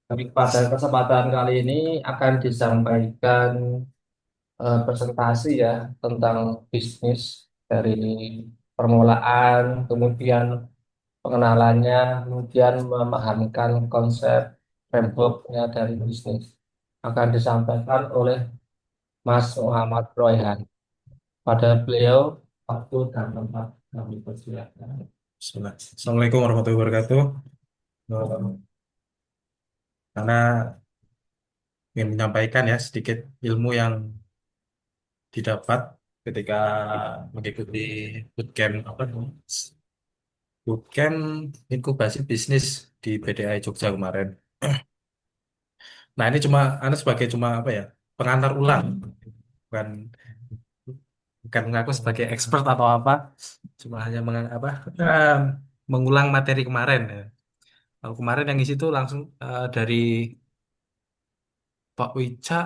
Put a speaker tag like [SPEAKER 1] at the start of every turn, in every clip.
[SPEAKER 1] Tapi pada kesempatan kali ini akan disampaikan presentasi ya tentang bisnis dari permulaan, kemudian pengenalannya, kemudian memahamkan konsep frameworknya dari bisnis. Akan disampaikan oleh Mas Muhammad Royhan. Pada beliau, waktu dan tempat kami persilakan.
[SPEAKER 2] Assalamualaikum warahmatullahi wabarakatuh. Eh, Karena ingin menyampaikan ya sedikit ilmu yang didapat ketika mengikuti bootcamp bootcamp inkubasi bisnis di BDI Jogja kemarin. Nah ini cuma Anda sebagai cuma apa ya pengantar ulang, bukan bukan mengaku sebagai expert atau apa, cuma hanya eh, mengulang materi kemarin ya. Kalau kemarin yang isi itu langsung dari Pak Wicak,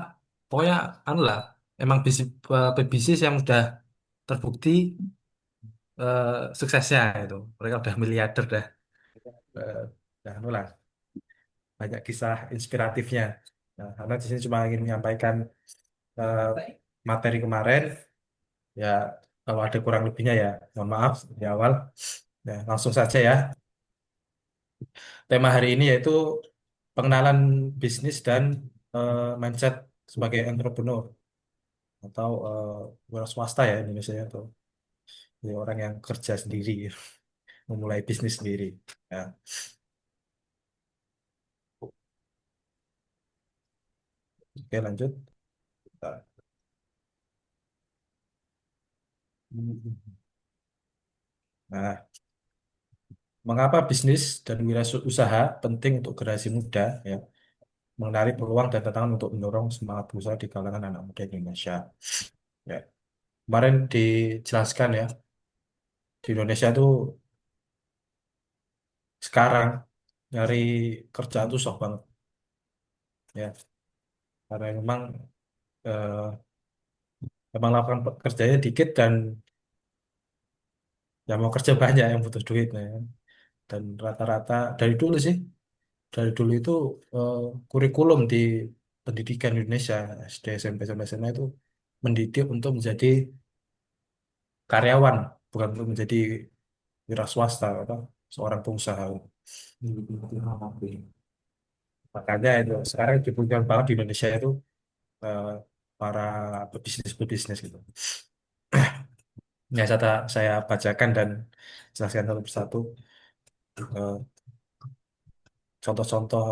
[SPEAKER 2] pokoknya anu lah, emang bisnis yang udah terbukti eh, suksesnya itu. Mereka udah miliarder dah. Eh, anu lah, banyak kisah inspiratifnya. Nah, karena di sini cuma ingin menyampaikan eh, materi kemarin, ya kalau ada kurang lebihnya ya mohon maaf di awal. Ya, langsung saja ya. Tema hari ini yaitu pengenalan bisnis dan mindset sebagai entrepreneur atau wira swasta ya Indonesia itu. Jadi orang yang kerja sendiri, memulai bisnis sendiri. Ya. Oke, lanjut. Nah, mengapa bisnis dan wirausaha penting untuk generasi muda? Ya, mengenali peluang dan tantangan untuk mendorong semangat berusaha di kalangan anak muda Indonesia. Ya, kemarin dijelaskan ya, di Indonesia itu sekarang nyari kerjaan tuh susah banget. Ya, karena eh, memang lapangan kerjanya dikit dan yang mau kerja banyak yang butuh duit. Ya. Dan rata-rata dari dulu itu eh, kurikulum di pendidikan Indonesia SD, SMP, sampai SMA itu mendidik untuk menjadi karyawan, bukan untuk menjadi wira swasta atau seorang pengusaha. Makanya itu sekarang dibutuhkan banget di Indonesia itu eh, para pebisnis gitu. Ya, saya bacakan dan jelaskan satu persatu eh, contoh-contoh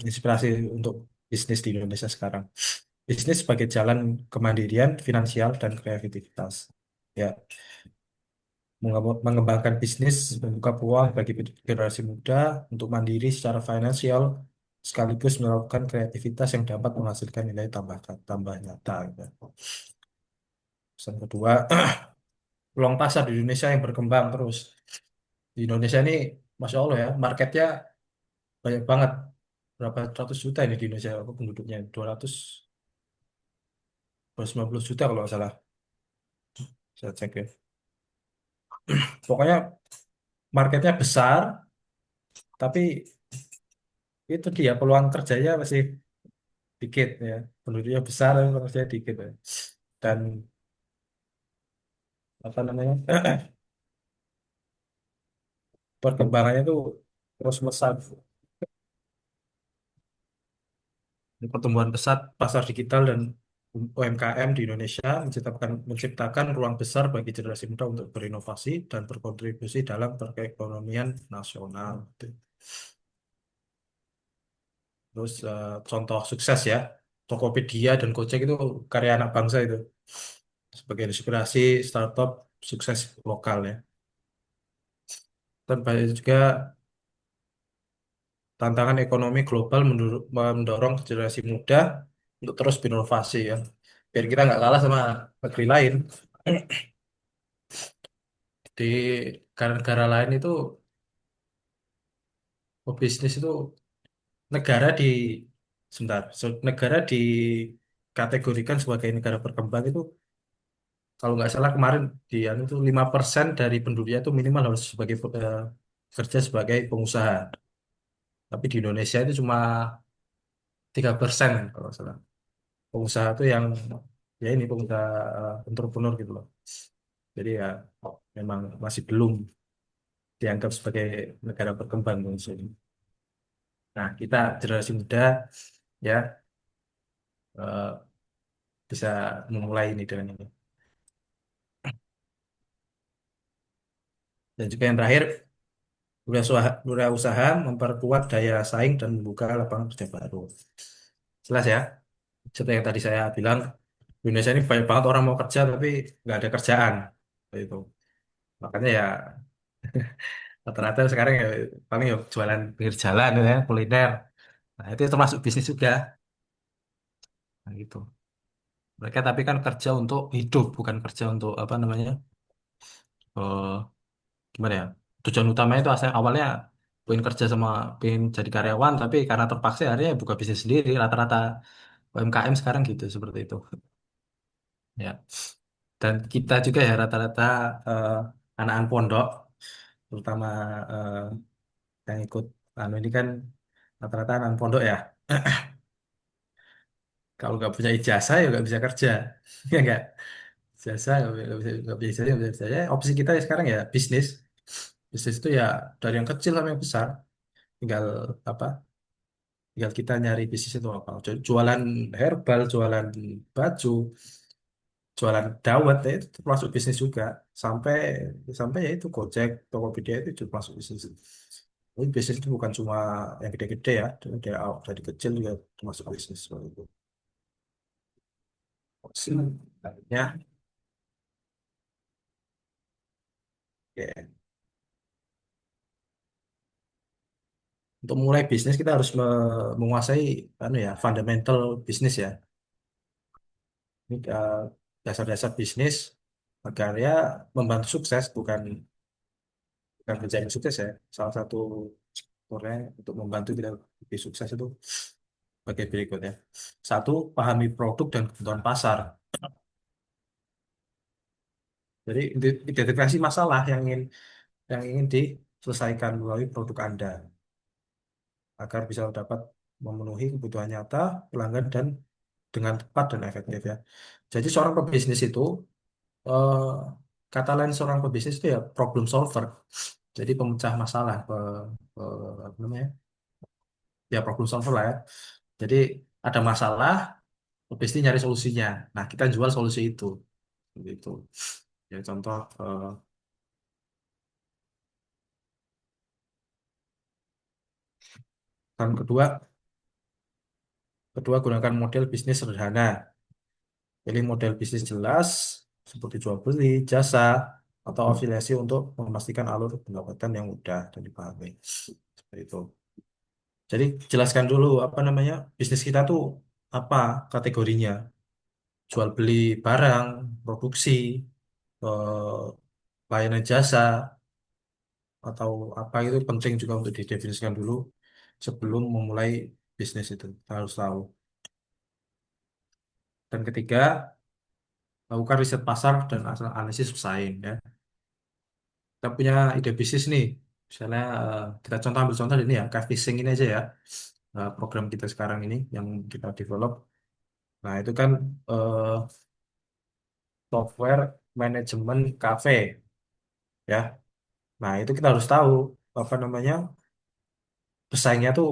[SPEAKER 2] inspirasi untuk bisnis di Indonesia sekarang. Bisnis sebagai jalan kemandirian finansial dan kreativitas. Ya, mengembangkan bisnis membuka peluang bagi generasi muda untuk mandiri secara finansial sekaligus melakukan kreativitas yang dapat menghasilkan nilai tambah nyata. Gitu. Pesan kedua, peluang pasar di Indonesia yang berkembang terus. Di Indonesia ini, Masya Allah ya, marketnya banyak banget. Berapa ratus juta ini di Indonesia apa penduduknya? 290 juta kalau nggak salah. Saya cek ya. Pokoknya marketnya besar, tapi itu dia peluang kerjanya masih dikit ya. Penduduknya besar, tapi peluang kerjanya dikit ya. Dan apa namanya perkembangannya itu terus mesat. Pertumbuhan pesat pasar digital dan UMKM di Indonesia menciptakan ruang besar bagi generasi muda untuk berinovasi dan berkontribusi dalam perekonomian nasional. Terus contoh sukses ya, Tokopedia dan Gojek itu karya anak bangsa itu sebagai inspirasi startup sukses lokal ya. Dan banyak juga tantangan ekonomi global mendorong generasi muda untuk terus berinovasi ya. Biar kita nggak kalah sama negeri lain. Di negara-negara lain itu bisnis itu negara di sebentar, negara dikategorikan sebagai negara berkembang itu kalau nggak salah kemarin di anu itu 5% dari penduduknya itu minimal harus kerja sebagai pengusaha. Tapi di Indonesia itu cuma 3% kalau nggak salah. Pengusaha itu yang ya ini pengusaha entrepreneur gitu loh. Jadi ya memang masih belum dianggap sebagai negara berkembang Indonesia ini. Nah, kita generasi muda ya eh, bisa memulai ini dengan ini. Dan juga yang terakhir, usaha memperkuat daya saing dan membuka lapangan kerja baru. Jelas ya, seperti yang tadi saya bilang, di Indonesia ini banyak banget orang mau kerja tapi nggak ada kerjaan. Itu. Makanya ya rata-rata sekarang ya paling ya jualan pinggir jalan ya, kuliner. Nah, itu termasuk bisnis juga. Nah, gitu. Mereka tapi kan kerja untuk hidup, bukan kerja untuk apa namanya? eh, Gimana ya? Tujuan utamanya itu awalnya pengen kerja sama pengen jadi karyawan, tapi karena terpaksa akhirnya buka bisnis sendiri. Rata-rata UMKM sekarang gitu seperti itu. Ya. Dan kita juga ya rata-rata eh, anak-anak pondok, terutama eh, yang ikut anu ini kan rata-rata anak pondok ya. Kalau nggak punya ijazah ya nggak bisa kerja, ya nggak. Ijazah nggak bisa ijazah, nggak bisa kerja. Ya, opsi kita ya sekarang ya bisnis. Bisnis itu ya dari yang kecil sampai yang besar. Tinggal apa? Tinggal kita nyari bisnis itu apa. Jualan herbal, jualan baju, jualan dawet ya, itu termasuk bisnis juga. Sampai sampai ya itu Gojek, Tokopedia itu juga masuk bisnis. Jadi bisnis itu bukan cuma yang gede-gede ya, dari kecil juga termasuk bisnis seperti itu. Ya, ya. Untuk mulai bisnis kita harus menguasai anu ya, fundamental bisnis ya. Ini dasar-dasar bisnis agar ya membantu sukses bukan menjadi sukses ya. Salah satu faktornya untuk membantu kita lebih sukses itu sebagai berikut ya. Satu, pahami produk dan kebutuhan pasar. Jadi identifikasi masalah yang ingin diselesaikan melalui produk Anda agar bisa dapat memenuhi kebutuhan nyata pelanggan dan dengan tepat dan efektif ya. Jadi seorang pebisnis itu eh, kata lain seorang pebisnis itu ya problem solver. Jadi pemecah masalah, apa namanya? Ya problem solver lah ya. Jadi ada masalah, pebisnis nyari solusinya. Nah, kita jual solusi itu. Gitu. Ya contoh dan kedua gunakan model bisnis sederhana. Pilih model bisnis jelas seperti jual beli, jasa, atau afiliasi untuk memastikan alur pendapatan yang mudah dan dipahami. Seperti itu. Jadi jelaskan dulu apa namanya bisnis kita tuh apa kategorinya. Jual beli barang, produksi, layanan jasa, atau apa itu penting juga untuk didefinisikan dulu sebelum memulai bisnis itu. Kita harus tahu. Dan ketiga, lakukan riset pasar dan analisis pesaing ya. Kita punya ide bisnis nih. Misalnya kita ambil contoh ini ya, cafe fishing ini aja ya. Program kita sekarang ini yang kita develop. Nah, itu kan eh, software manajemen cafe ya. Nah, itu kita harus tahu apa namanya pesaingnya tuh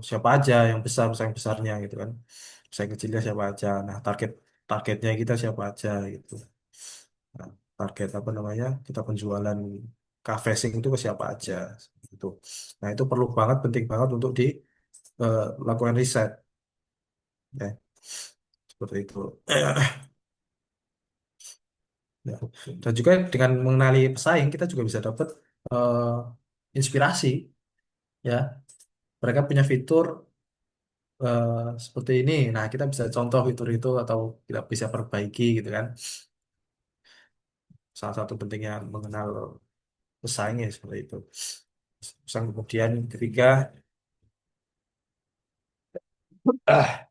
[SPEAKER 2] siapa aja yang besar pesaing besarnya gitu kan. Pesaing kecilnya siapa aja. Nah, targetnya kita siapa aja gitu. Nah, target apa namanya kita penjualan cafe sing itu ke siapa aja gitu. Nah, itu perlu banget penting banget untuk dilakukan riset ya seperti itu. Ya. Dan juga dengan mengenali pesaing kita juga bisa dapat eh, inspirasi ya. Mereka punya fitur eh, seperti ini. Nah, kita bisa contoh fitur itu atau kita bisa perbaiki gitu kan. Salah satu pentingnya mengenal pesaingnya seperti itu. Terus kemudian ketiga, ah,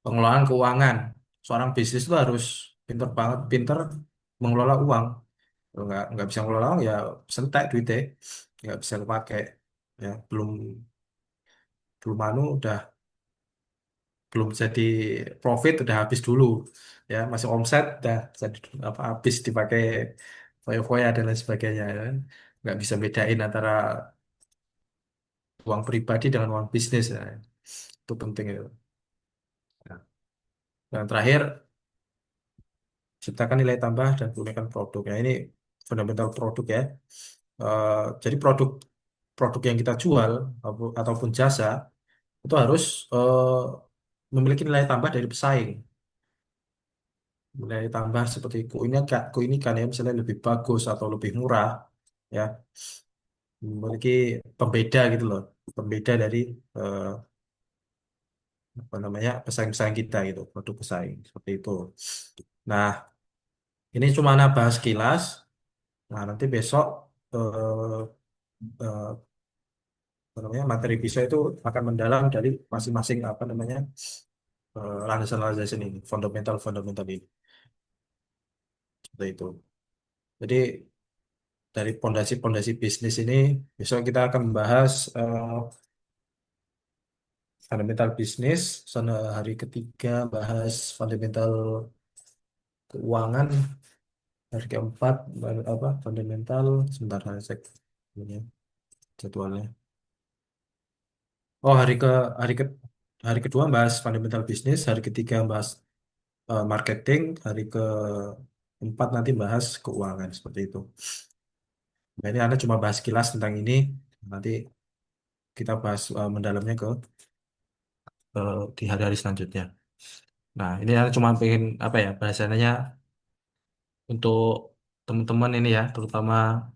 [SPEAKER 2] pengelolaan keuangan. Seorang bisnis itu harus pinter banget, pinter mengelola uang. Kalau nggak bisa mengelola uang ya sentek duitnya, nggak bisa dipakai. ya belum belum udah belum jadi profit udah habis dulu, ya masih omset udah jadi apa habis dipakai foya-foya dan lain sebagainya, ya kan. Nggak bisa bedain antara uang pribadi dengan uang bisnis, ya. Itu penting itu. Nah, yang terakhir, ciptakan nilai tambah dan gunakan produk. Nah, ini fundamental produk ya. Jadi produk produk yang kita jual ataupun jasa itu harus memiliki nilai tambah dari pesaing. Nilai tambah seperti keunikan ya, misalnya lebih bagus atau lebih murah, ya, memiliki pembeda gitu loh, pembeda dari eh, apa namanya pesaing-pesaing kita gitu, produk pesaing seperti itu. Nah, ini cuma Ana bahas kilas. Nah, nanti besok eh, apa namanya materi pisau itu akan mendalam dari masing-masing apa namanya landasan-landasan ini, fundamental ini, seperti itu. Jadi dari pondasi-pondasi bisnis ini besok kita akan membahas fundamental bisnis, sana hari ketiga bahas fundamental keuangan, hari keempat apa fundamental, sebentar saya cek ini ya, jadwalnya. Oh, hari ke hari kedua bahas fundamental bisnis, hari ketiga bahas marketing, hari keempat nanti bahas keuangan seperti itu. Nah, ini Anda cuma bahas kilas tentang ini, nanti kita bahas mendalamnya di hari-hari selanjutnya. Nah, ini Anda cuma pengen apa ya bahasanya untuk teman-teman ini ya, terutama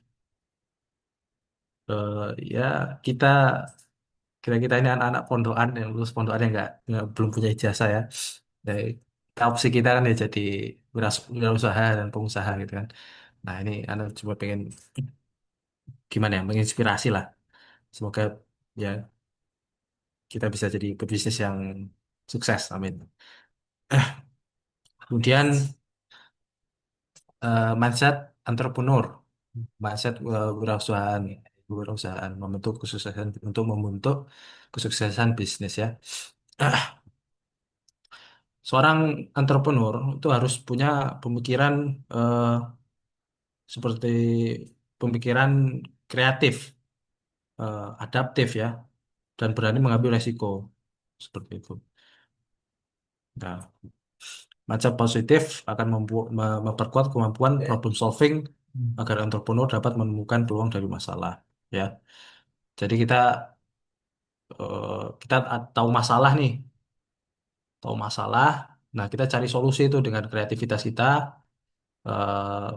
[SPEAKER 2] eh, ya kita kira-kira ini anak-anak pondokan yang lulus pondokan yang belum punya ijazah ya. Dari opsi kita kan ya jadi wirausaha dan pengusaha gitu kan. Nah, ini Anda coba pengen gimana ya, menginspirasi lah. Semoga ya kita bisa jadi pebisnis yang sukses. Amin. Kemudian mindset entrepreneur, mindset wirausahaan membentuk kesuksesan untuk membentuk kesuksesan bisnis ya. Seorang entrepreneur itu harus punya pemikiran eh, seperti pemikiran kreatif, adaptif ya, dan berani mengambil resiko seperti itu. Nah, macam positif akan memperkuat kemampuan problem solving agar entrepreneur dapat menemukan peluang dari masalah. Ya, jadi kita tahu masalah nih, tahu masalah. Nah, kita cari solusi itu dengan kreativitas kita. eh,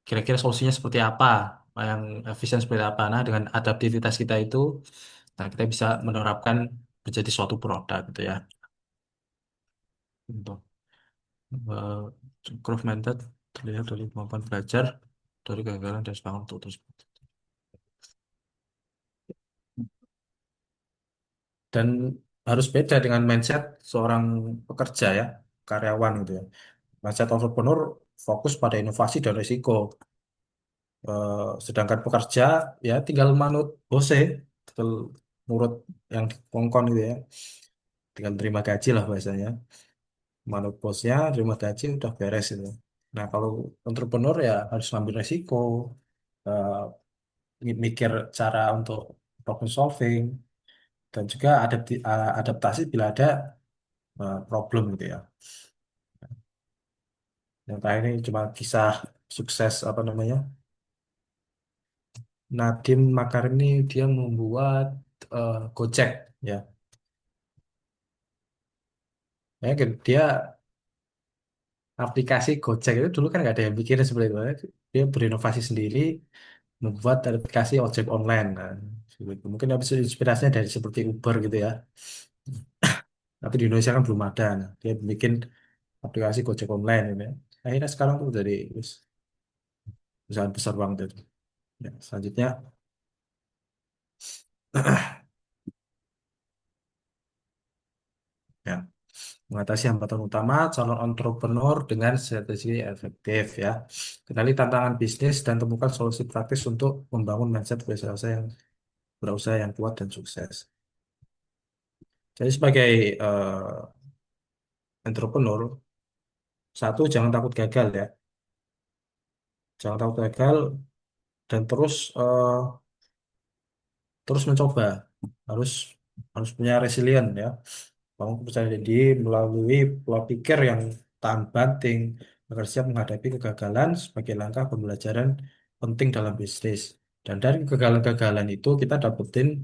[SPEAKER 2] Kira-kira solusinya seperti apa, yang efisien seperti apa. Nah, dengan adaptivitas kita itu, nah kita bisa menerapkan menjadi suatu produk gitu ya. Untuk growth mindset terlihat dari kemampuan belajar, dari kegagalan dan semangat untuk terus. Dan harus beda dengan mindset seorang pekerja ya, karyawan gitu ya. Mindset entrepreneur fokus pada inovasi dan risiko. Sedangkan pekerja ya tinggal manut bose, tinggal nurut yang dikongkon gitu ya. Tinggal terima gaji lah bahasanya. Manut bosnya, terima gaji udah beres itu. Nah, kalau entrepreneur ya harus ngambil resiko, eh, mikir cara untuk problem solving, dan juga adaptasi bila ada problem gitu ya. Yang terakhir ini cuma kisah sukses apa namanya? Nadiem Makarim ini dia membuat Gojek ya. Ya, gitu. Dia aplikasi Gojek itu dulu kan nggak ada yang bikin seperti itu, ya. Dia berinovasi sendiri, membuat aplikasi ojek online. Nah, seperti itu. Mungkin habis itu inspirasinya dari seperti Uber gitu ya. Tapi di Indonesia kan belum ada. Nah, dia bikin aplikasi Gojek online ini. Akhirnya sekarang tuh jadi wis, perusahaan besar banget itu. Ya, selanjutnya ya, mengatasi hambatan utama calon entrepreneur dengan strategi efektif ya. Kenali tantangan bisnis dan temukan solusi praktis untuk membangun mindset wirausaha berusaha yang kuat dan sukses. Jadi sebagai entrepreneur, satu jangan takut gagal ya, jangan takut gagal dan terus mencoba, harus harus punya resilient ya, bangun kepercayaan diri melalui pola pikir yang tahan banting agar siap menghadapi kegagalan sebagai langkah pembelajaran penting dalam bisnis. Dan dari kegagalan-kegagalan itu kita dapetin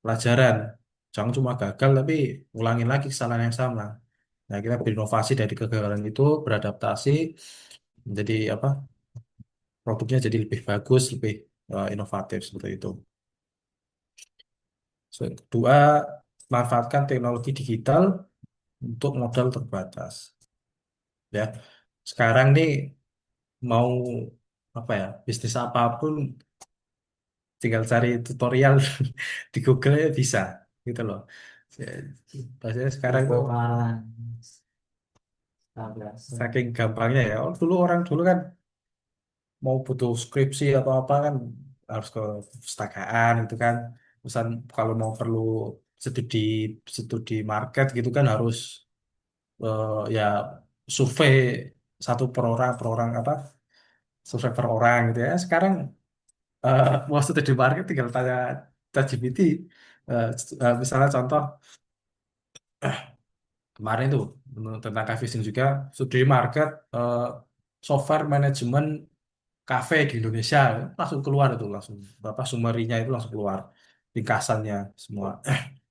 [SPEAKER 2] pelajaran. Jangan cuma gagal tapi ulangin lagi kesalahan yang sama. Nah, kita berinovasi dari kegagalan itu, beradaptasi menjadi apa? Produknya jadi lebih bagus, lebih inovatif seperti itu. So, kedua, manfaatkan teknologi digital untuk modal terbatas. Ya, sekarang nih mau apa ya, bisnis apapun tinggal cari tutorial di Google ya bisa gitu loh. Biasanya sekarang tuh saking gampangnya ya. Oh, dulu orang dulu kan mau butuh skripsi atau apa kan harus ke perpustakaan gitu kan. Pesan kalau mau perlu studi studi market gitu kan harus ya survei satu per orang apa survei per orang gitu ya. Sekarang mau studi market tinggal tanya ChatGPT. Misalnya contoh kemarin tuh tentang cafe fishing juga studi market software manajemen kafe di Indonesia langsung keluar itu langsung berapa summary-nya itu langsung keluar ringkasannya semua.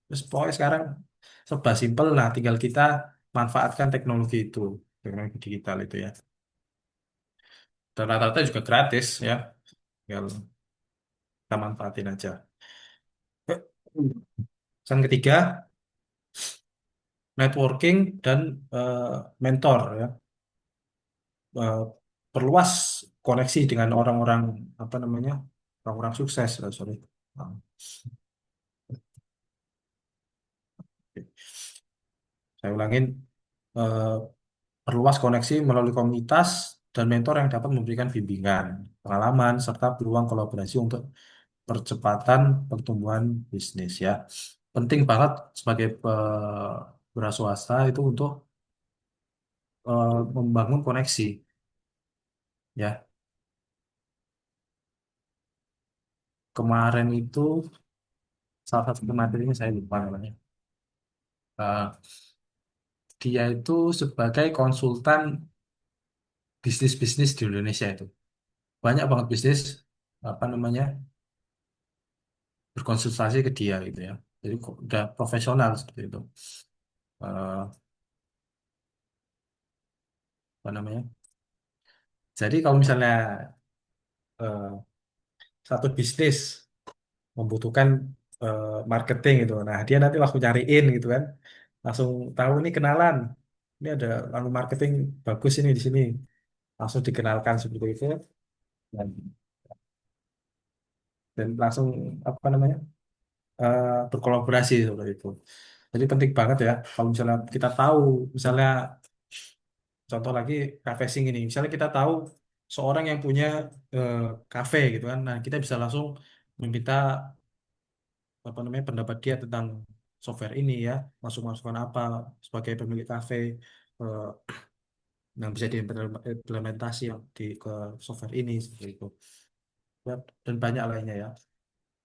[SPEAKER 2] Terus pokoknya sekarang serba simpel, nah tinggal kita manfaatkan teknologi itu, teknologi digital itu ya. Dan rata-rata juga gratis ya, tinggal kita manfaatin aja. Yang ketiga, networking dan mentor ya. Eh, Perluas koneksi dengan orang-orang apa namanya, orang-orang sukses. Sorry. Nah, oke. Saya ulangin, eh, perluas koneksi melalui komunitas dan mentor yang dapat memberikan bimbingan, pengalaman, serta peluang kolaborasi untuk percepatan pertumbuhan bisnis ya. Penting banget sebagai wira swasta itu untuk membangun koneksi ya. Kemarin itu salah satu materinya saya lupa namanya. Eh, Dia itu sebagai konsultan bisnis-bisnis di Indonesia itu. Banyak banget bisnis apa namanya berkonsultasi ke dia gitu ya. Jadi udah profesional seperti itu. Eh, Apa namanya? Jadi kalau misalnya eh, satu bisnis membutuhkan marketing gitu, nah dia nanti langsung nyariin gitu kan, langsung tahu ini kenalan, ini ada lalu marketing bagus ini di sini, langsung dikenalkan seperti itu dan, dan langsung apa namanya berkolaborasi seperti itu. Jadi penting banget ya kalau misalnya kita tahu, misalnya contoh lagi cafe sing ini, misalnya kita tahu seorang yang punya eh, cafe gitu kan, nah kita bisa langsung meminta apa namanya pendapat dia tentang software ini ya, masuk masukan apa sebagai pemilik kafe eh, yang bisa diimplementasi yang di ke software ini seperti itu. Ya, dan banyak lainnya ya,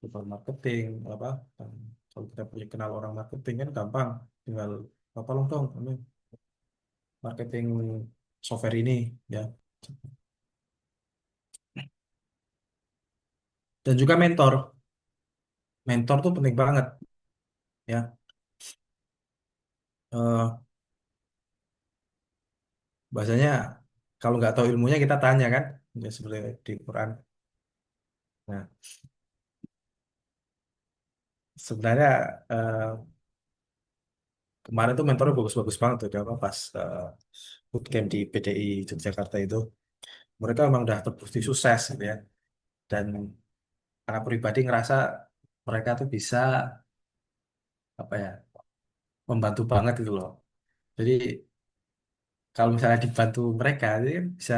[SPEAKER 2] soal marketing apa, dan kalau kita punya kenal orang marketing kan gampang, tinggal apa dong ini marketing software ini ya. Dan juga mentor tuh penting banget ya. Eh, Bahasanya kalau nggak tahu ilmunya kita tanya kan, ya seperti di Quran. Nah, sebenarnya eh, kemarin tuh mentornya bagus-bagus banget tuh dia apa pas bootcamp di PDI Yogyakarta itu. Mereka memang udah terbukti sukses gitu ya. Dan anak pribadi ngerasa mereka tuh bisa apa ya membantu banget gitu loh. Jadi kalau misalnya dibantu mereka, jadi kan bisa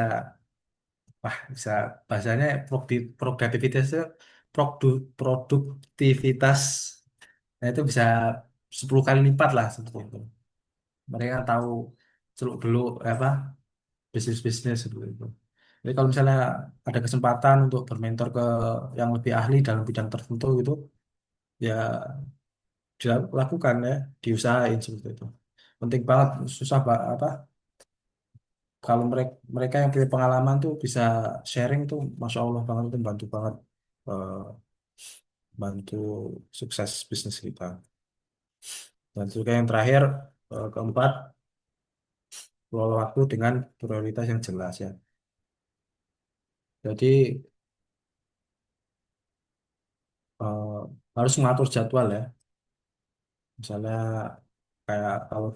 [SPEAKER 2] wah bisa bahasanya produktivitasnya produktivitas, nah itu bisa 10 kali lipat lah seperti itu. Mereka tahu seluk beluk apa bisnis-bisnis seperti itu. Jadi kalau misalnya ada kesempatan untuk bermentor ke yang lebih ahli dalam bidang tertentu gitu, ya dilakukan ya, diusahain seperti itu. Penting banget, susah apa kalau mereka mereka yang punya pengalaman tuh bisa sharing tuh, masya Allah banget itu bantu banget, eh, bantu sukses bisnis kita. Dan juga yang terakhir, keempat, kelola waktu dengan prioritas yang jelas ya. Jadi eh, harus mengatur jadwal ya. Misalnya kayak kalau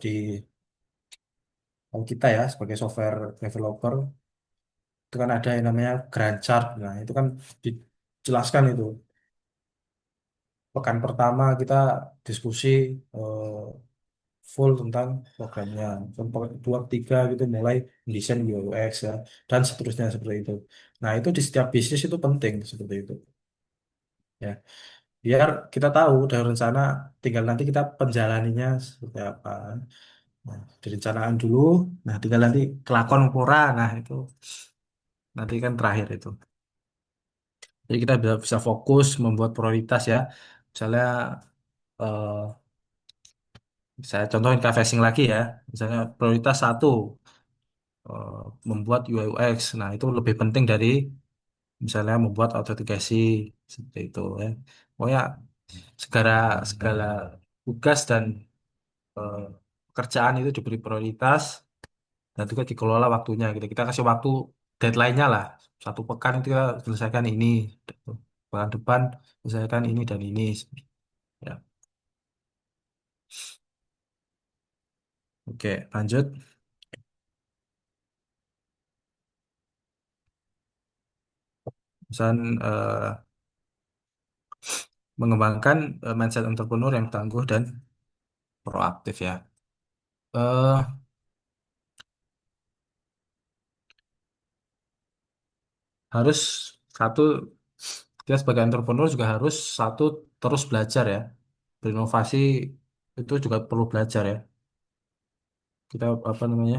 [SPEAKER 2] kita ya sebagai software developer itu kan ada yang namanya Gantt chart. Nah, itu kan dijelaskan itu. Pekan pertama kita diskusi eh, full tentang programnya. Sampai dua tiga gitu mulai desain UX ya dan seterusnya seperti itu. Nah, itu di setiap bisnis itu penting seperti itu. Ya, biar kita tahu dari rencana, tinggal nanti kita penjalaninya seperti apa. Nah, direncanakan dulu, nah tinggal nanti kelakon pura, nah itu nanti kan terakhir itu. Jadi kita bisa fokus membuat prioritas ya. Misalnya eh, saya contohin casing lagi ya. Misalnya prioritas satu, eh, membuat UI UX. Nah itu lebih penting dari misalnya membuat autentikasi seperti itu ya. Pokoknya segala segala tugas dan eh, pekerjaan itu diberi prioritas dan juga dikelola waktunya gitu. Kita kasih waktu deadline-nya lah. Satu pekan itu kita selesaikan ini. Pekan depan selesaikan ini dan ini. Ya. Oke, lanjut. Misal mengembangkan mindset entrepreneur yang tangguh dan proaktif ya. eh Harus satu, kita sebagai entrepreneur juga harus satu, terus belajar ya. Berinovasi itu juga perlu belajar ya. Kita apa namanya?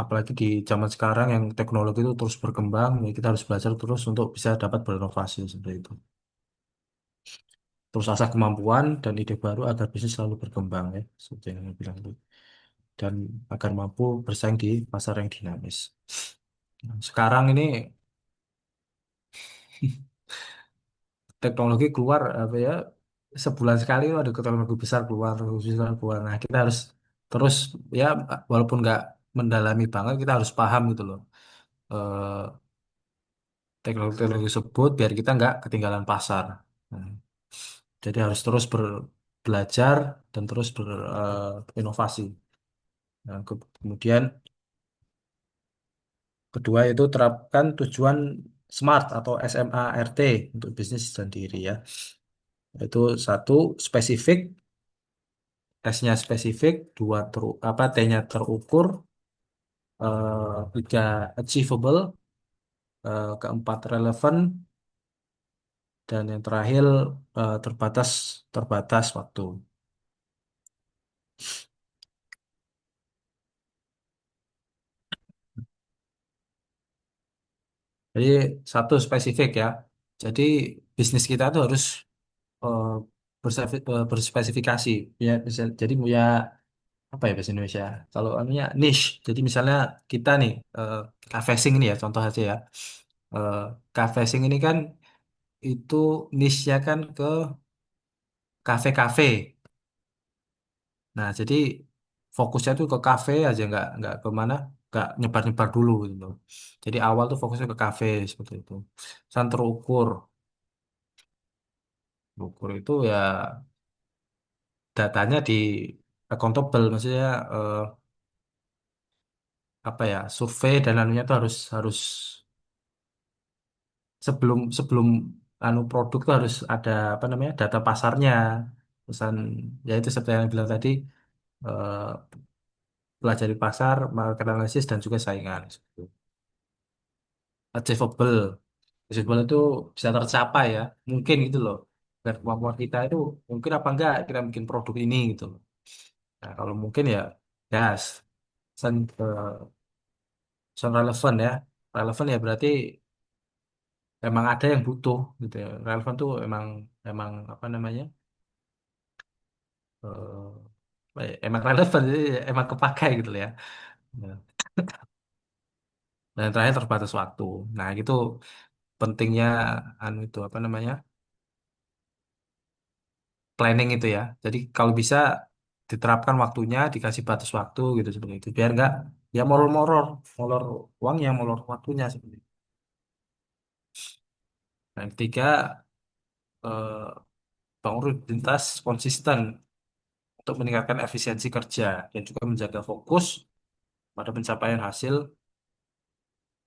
[SPEAKER 2] Apalagi di zaman sekarang yang teknologi itu terus berkembang, ya kita harus belajar terus untuk bisa dapat berinovasi seperti itu. Terus asah kemampuan dan ide baru agar bisnis selalu berkembang ya, seperti yang saya bilang itu. Dan agar mampu bersaing di pasar yang dinamis. Nah, sekarang ini teknologi keluar apa ya, sebulan sekali ada teknologi besar keluar, teknologi besar keluar. Nah, kita harus terus ya, walaupun nggak mendalami banget, kita harus paham gitu loh. eh, Teknologi-teknologi tersebut biar kita nggak ketinggalan pasar. Nah, jadi harus terus belajar dan terus berinovasi. Nah, kemudian kedua itu terapkan tujuan SMART atau SMART untuk bisnis sendiri ya. Itu satu, spesifik, S-nya spesifik, dua T-nya terukur, tiga achievable, keempat relevan, dan yang terakhir terbatas terbatas waktu. Jadi satu spesifik ya. Jadi bisnis kita tuh harus eh, berspesifikasi. Ya, jadi punya apa ya bahasa Indonesia? Kalau anunya niche. Jadi misalnya kita nih Cafesing ini ya contoh aja ya. Eh Cafesing ini kan itu niche-nya kan ke kafe-kafe. Nah, jadi fokusnya tuh ke kafe aja, nggak kemana, nggak nyebar-nyebar dulu gitu loh. Jadi awal tuh fokusnya ke kafe seperti itu. Dan terukur, terukur itu ya datanya di accountable, maksudnya apa ya, survei dan anunya tuh harus harus sebelum sebelum anu produk tuh harus ada apa namanya data pasarnya. Pesan ya itu seperti yang bilang tadi, eh, pelajari pasar, market analysis dan juga saingan. achievable. Achievable itu bisa tercapai ya, mungkin gitu loh. Dan kemampuan kita itu mungkin apa enggak kita bikin produk ini gitu loh. Nah, kalau mungkin ya gas, sen, sen relevan ya. Relevan ya berarti emang ada yang butuh gitu ya. Relevan tuh emang emang apa namanya? Emang relevan, jadi emang kepakai gitu loh ya. Ya. Dan yang terakhir terbatas waktu. Nah, gitu pentingnya anu itu apa namanya? Planning itu ya. Jadi kalau bisa diterapkan waktunya, dikasih batas waktu gitu seperti itu. Biar nggak ya molor uangnya, molor waktunya seperti itu. Nah, yang ketiga, eh, bangun rutinitas konsisten untuk meningkatkan efisiensi kerja dan juga menjaga fokus pada pencapaian hasil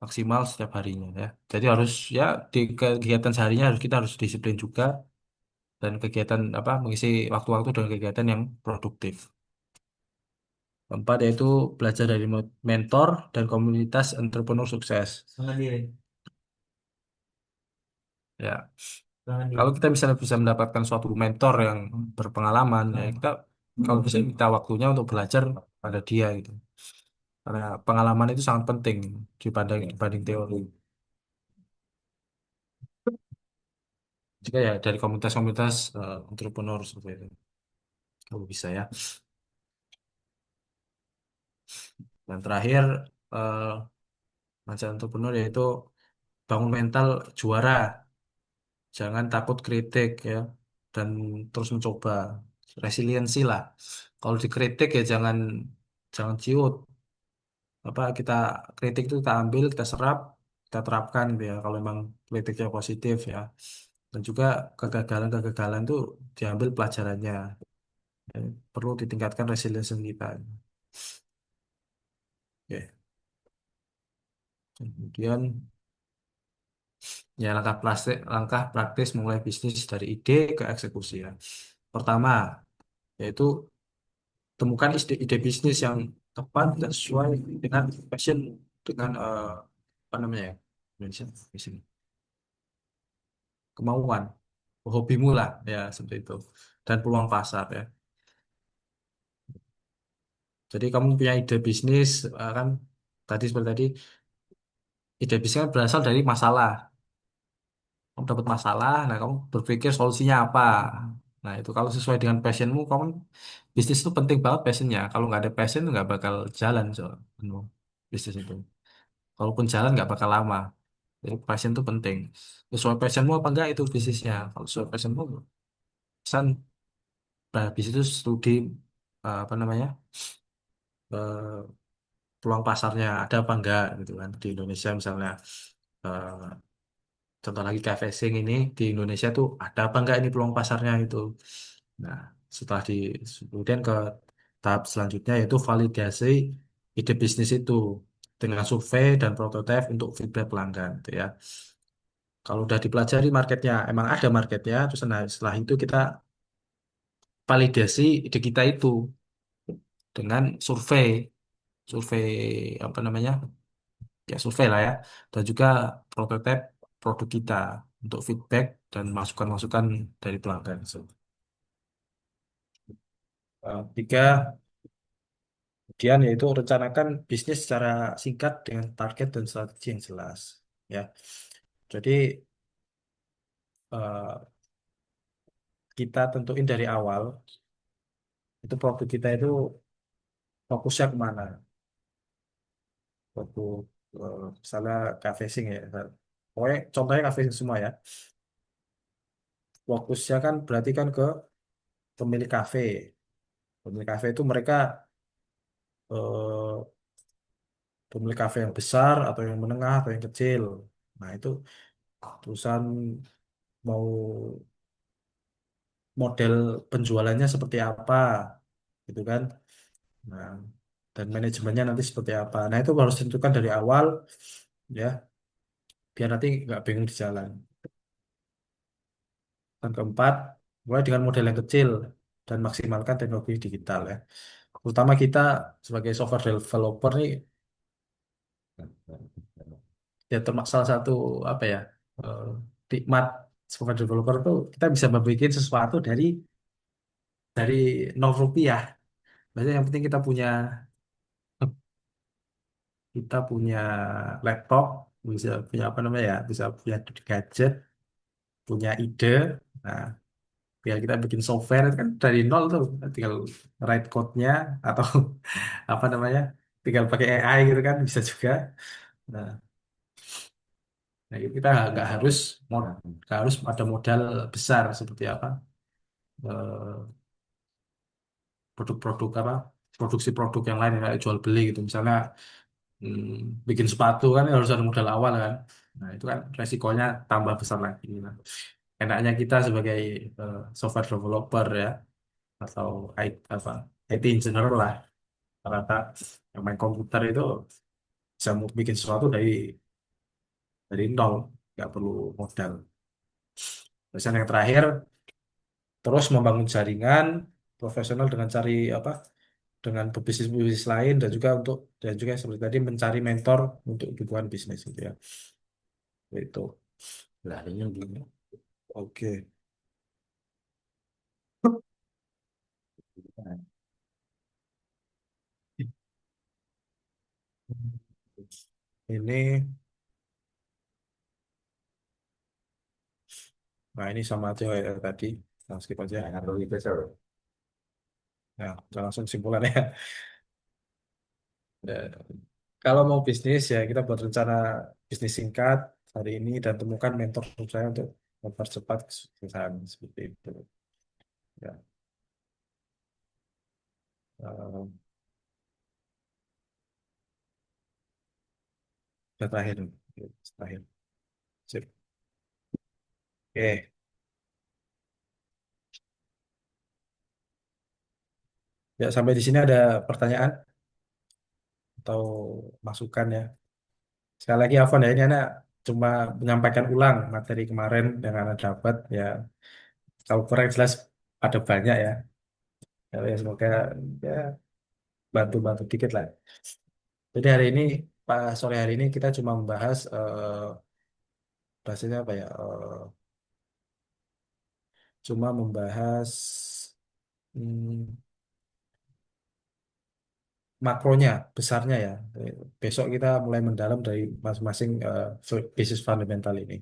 [SPEAKER 2] maksimal setiap harinya ya. Jadi harus ya di kegiatan seharinya kita harus disiplin juga dan kegiatan apa mengisi waktu-waktu dengan kegiatan yang produktif. Keempat yaitu belajar dari mentor dan komunitas entrepreneur sukses.
[SPEAKER 3] Sangat diri.
[SPEAKER 2] Ya,
[SPEAKER 3] Sangat
[SPEAKER 2] kalau
[SPEAKER 3] diri.
[SPEAKER 2] kita misalnya bisa mendapatkan suatu mentor yang berpengalaman, ya kita kalau bisa minta waktunya untuk belajar pada dia gitu. Karena pengalaman itu sangat penting dibanding teori. Jika ya dari komunitas-komunitas entrepreneur seperti itu, kalau bisa ya. Dan terakhir, eh, mindset entrepreneur yaitu bangun mental juara. Jangan takut kritik ya dan terus mencoba resiliensi lah. Kalau dikritik ya jangan jangan ciut. Apa kita kritik itu kita ambil, kita serap, kita terapkan gitu ya. Kalau memang kritiknya positif ya. Dan juga kegagalan-kegagalan itu diambil pelajarannya. Ya, perlu ditingkatkan resiliensi kita. Oke. Kemudian ya langkah praktis mulai bisnis dari ide ke eksekusi ya. Pertama yaitu temukan ide bisnis yang tepat dan sesuai dengan passion dengan apa namanya ya Indonesia passion kemauan hobimu lah ya seperti itu dan peluang pasar ya. Jadi kamu punya ide bisnis kan tadi seperti tadi ide bisnis kan berasal dari masalah. Kamu dapat masalah, nah kamu berpikir solusinya apa. Nah itu kalau sesuai dengan passionmu, kamu bisnis itu penting banget passionnya. Kalau nggak ada passion nggak bakal jalan so bisnis itu. Kalaupun jalan nggak bakal lama. Jadi passion itu penting. Sesuai passionmu apa enggak itu bisnisnya. Kalau sesuai passionmu, pesan bisnis itu studi apa namanya eh, peluang pasarnya ada apa enggak gitu kan di Indonesia misalnya. Eh, Contoh lagi Kavesing ini di Indonesia tuh ada apa enggak ini peluang pasarnya itu. Nah, setelah di kemudian ke tahap selanjutnya yaitu validasi ide bisnis itu dengan survei dan prototipe untuk feedback pelanggan gitu ya. Kalau udah dipelajari marketnya, emang ada marketnya, terus nah, setelah itu kita validasi ide kita itu dengan survei, survei apa namanya, ya survei lah ya, dan juga prototipe produk kita untuk feedback dan masukan-masukan dari pelanggan. So, tiga, kemudian yaitu rencanakan bisnis secara singkat dengan target dan strategi yang jelas. Ya, jadi eh, kita tentuin dari awal itu produk kita itu fokusnya kemana. Waktu misalnya cafe sing ya. Pokoknya contohnya cafe sing semua ya. Fokusnya kan berarti kan ke pemilik kafe. Pemilik kafe itu mereka eh, pemilik kafe yang besar atau yang menengah atau yang kecil. Nah itu perusahaan mau model penjualannya seperti apa gitu kan. Nah dan manajemennya nanti seperti apa. Nah itu harus ditentukan dari awal ya biar nanti nggak bingung di jalan. Dan keempat, mulai dengan model yang kecil dan maksimalkan teknologi digital ya. Terutama kita sebagai software developer nih, ya termasuk salah satu apa ya eh, nikmat software developer tuh kita bisa membuat sesuatu dari nol rupiah. Maksudnya yang penting kita punya laptop, bisa punya apa namanya ya, bisa punya gadget, punya ide. Nah, biar kita bikin software itu kan dari nol tuh, tinggal write code-nya atau apa namanya, tinggal pakai AI gitu kan bisa juga. Nah, kita nggak harus ada modal besar seperti apa produk-produk apa produksi produk yang lain yang kayak jual beli gitu. Misalnya bikin sepatu kan harus ada modal awal kan. Nah, itu kan resikonya tambah besar lagi. Nah, enaknya kita sebagai software developer ya atau apa IT engineer lah rata yang main komputer itu bisa bikin sesuatu dari nol, nggak perlu modal. Terus yang terakhir terus membangun jaringan profesional dengan cari apa dengan pebisnis-pebisnis lain dan juga seperti tadi mencari mentor untuk dukungan bisnis gitu ya. Itu. Larinya gini. Oke. Ini, nah ini sama aja kayak tadi. Nah, skip aja. Ya, kita langsung simpulan ya. Ya, kalau mau bisnis ya kita buat rencana bisnis singkat hari ini dan temukan mentor saya untuk mempercepat kesuksesan seperti itu. Ya, eh, udah terakhir. Ya, terakhir. Sip. Oke, ya sampai di sini ada pertanyaan atau masukan ya. Sekali lagi Afwan ya, ini anak cuma menyampaikan ulang materi kemarin yang anak dapat ya. Kalau kurang jelas ada banyak ya. Ya, semoga ya bantu-bantu dikit lah. Jadi hari ini, sore hari ini kita cuma membahas bahasanya apa ya? Cuma membahas hmm, makronya, besarnya ya. Besok kita mulai mendalam dari masing-masing basis fundamental ini.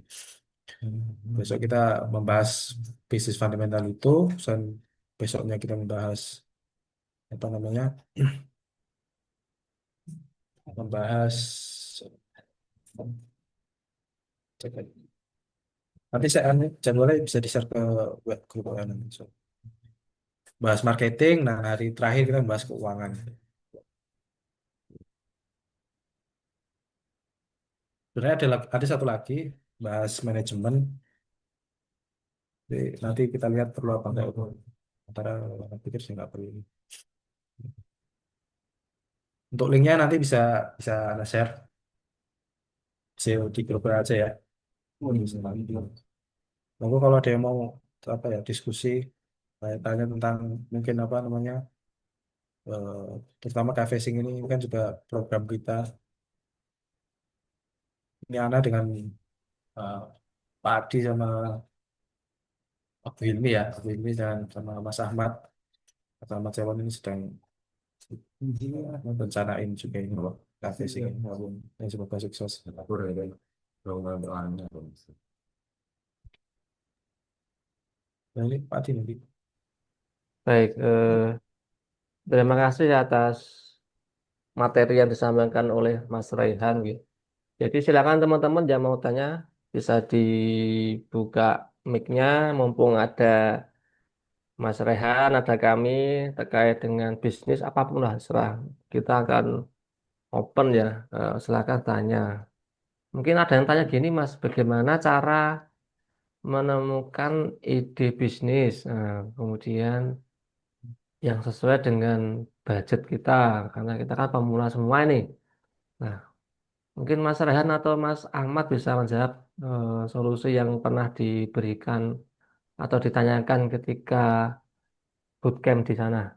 [SPEAKER 2] Besok kita membahas basis fundamental itu, dan besoknya kita membahas apa namanya? Membahas nanti saya jadwalnya bisa di-share ke web grup nanti. So, bahas marketing, nah hari terakhir kita bahas keuangan. Sebenarnya ada satu lagi bahas manajemen. Jadi, nanti kita lihat perlu apa enggak itu. Antara orang pikir sih nggak perlu. Untuk linknya nanti bisa bisa Anda share di grup aja ya. Oh, bisa nanti. Lalu kalau ada yang mau apa ya diskusi, tanya tentang mungkin apa namanya, eh, terutama Kavesing ini kan juga program kita. Ini Ana dengan eh, Pak Adi sama Abu Hilmi ya, Abu Hilmi dan sama Mas Ahmad, atau Ahmad Cewon ini sedang rencanain juga ini loh, Kavesing ini. Ya, semoga sukses. Nah, ini Pak Adi nanti.
[SPEAKER 1] Baik, terima kasih atas materi yang disampaikan oleh Mas Raihan gitu. Jadi silakan teman-teman yang mau tanya bisa dibuka mic-nya mumpung ada Mas Rehan, ada kami terkait dengan bisnis apapun lah serah. Kita akan open ya, silakan tanya. Mungkin ada yang tanya gini Mas, bagaimana cara menemukan ide bisnis, kemudian yang sesuai dengan budget kita, karena kita kan pemula semua ini. Nah, mungkin Mas Rehan atau Mas Ahmad bisa menjawab solusi yang pernah diberikan atau ditanyakan ketika bootcamp di sana.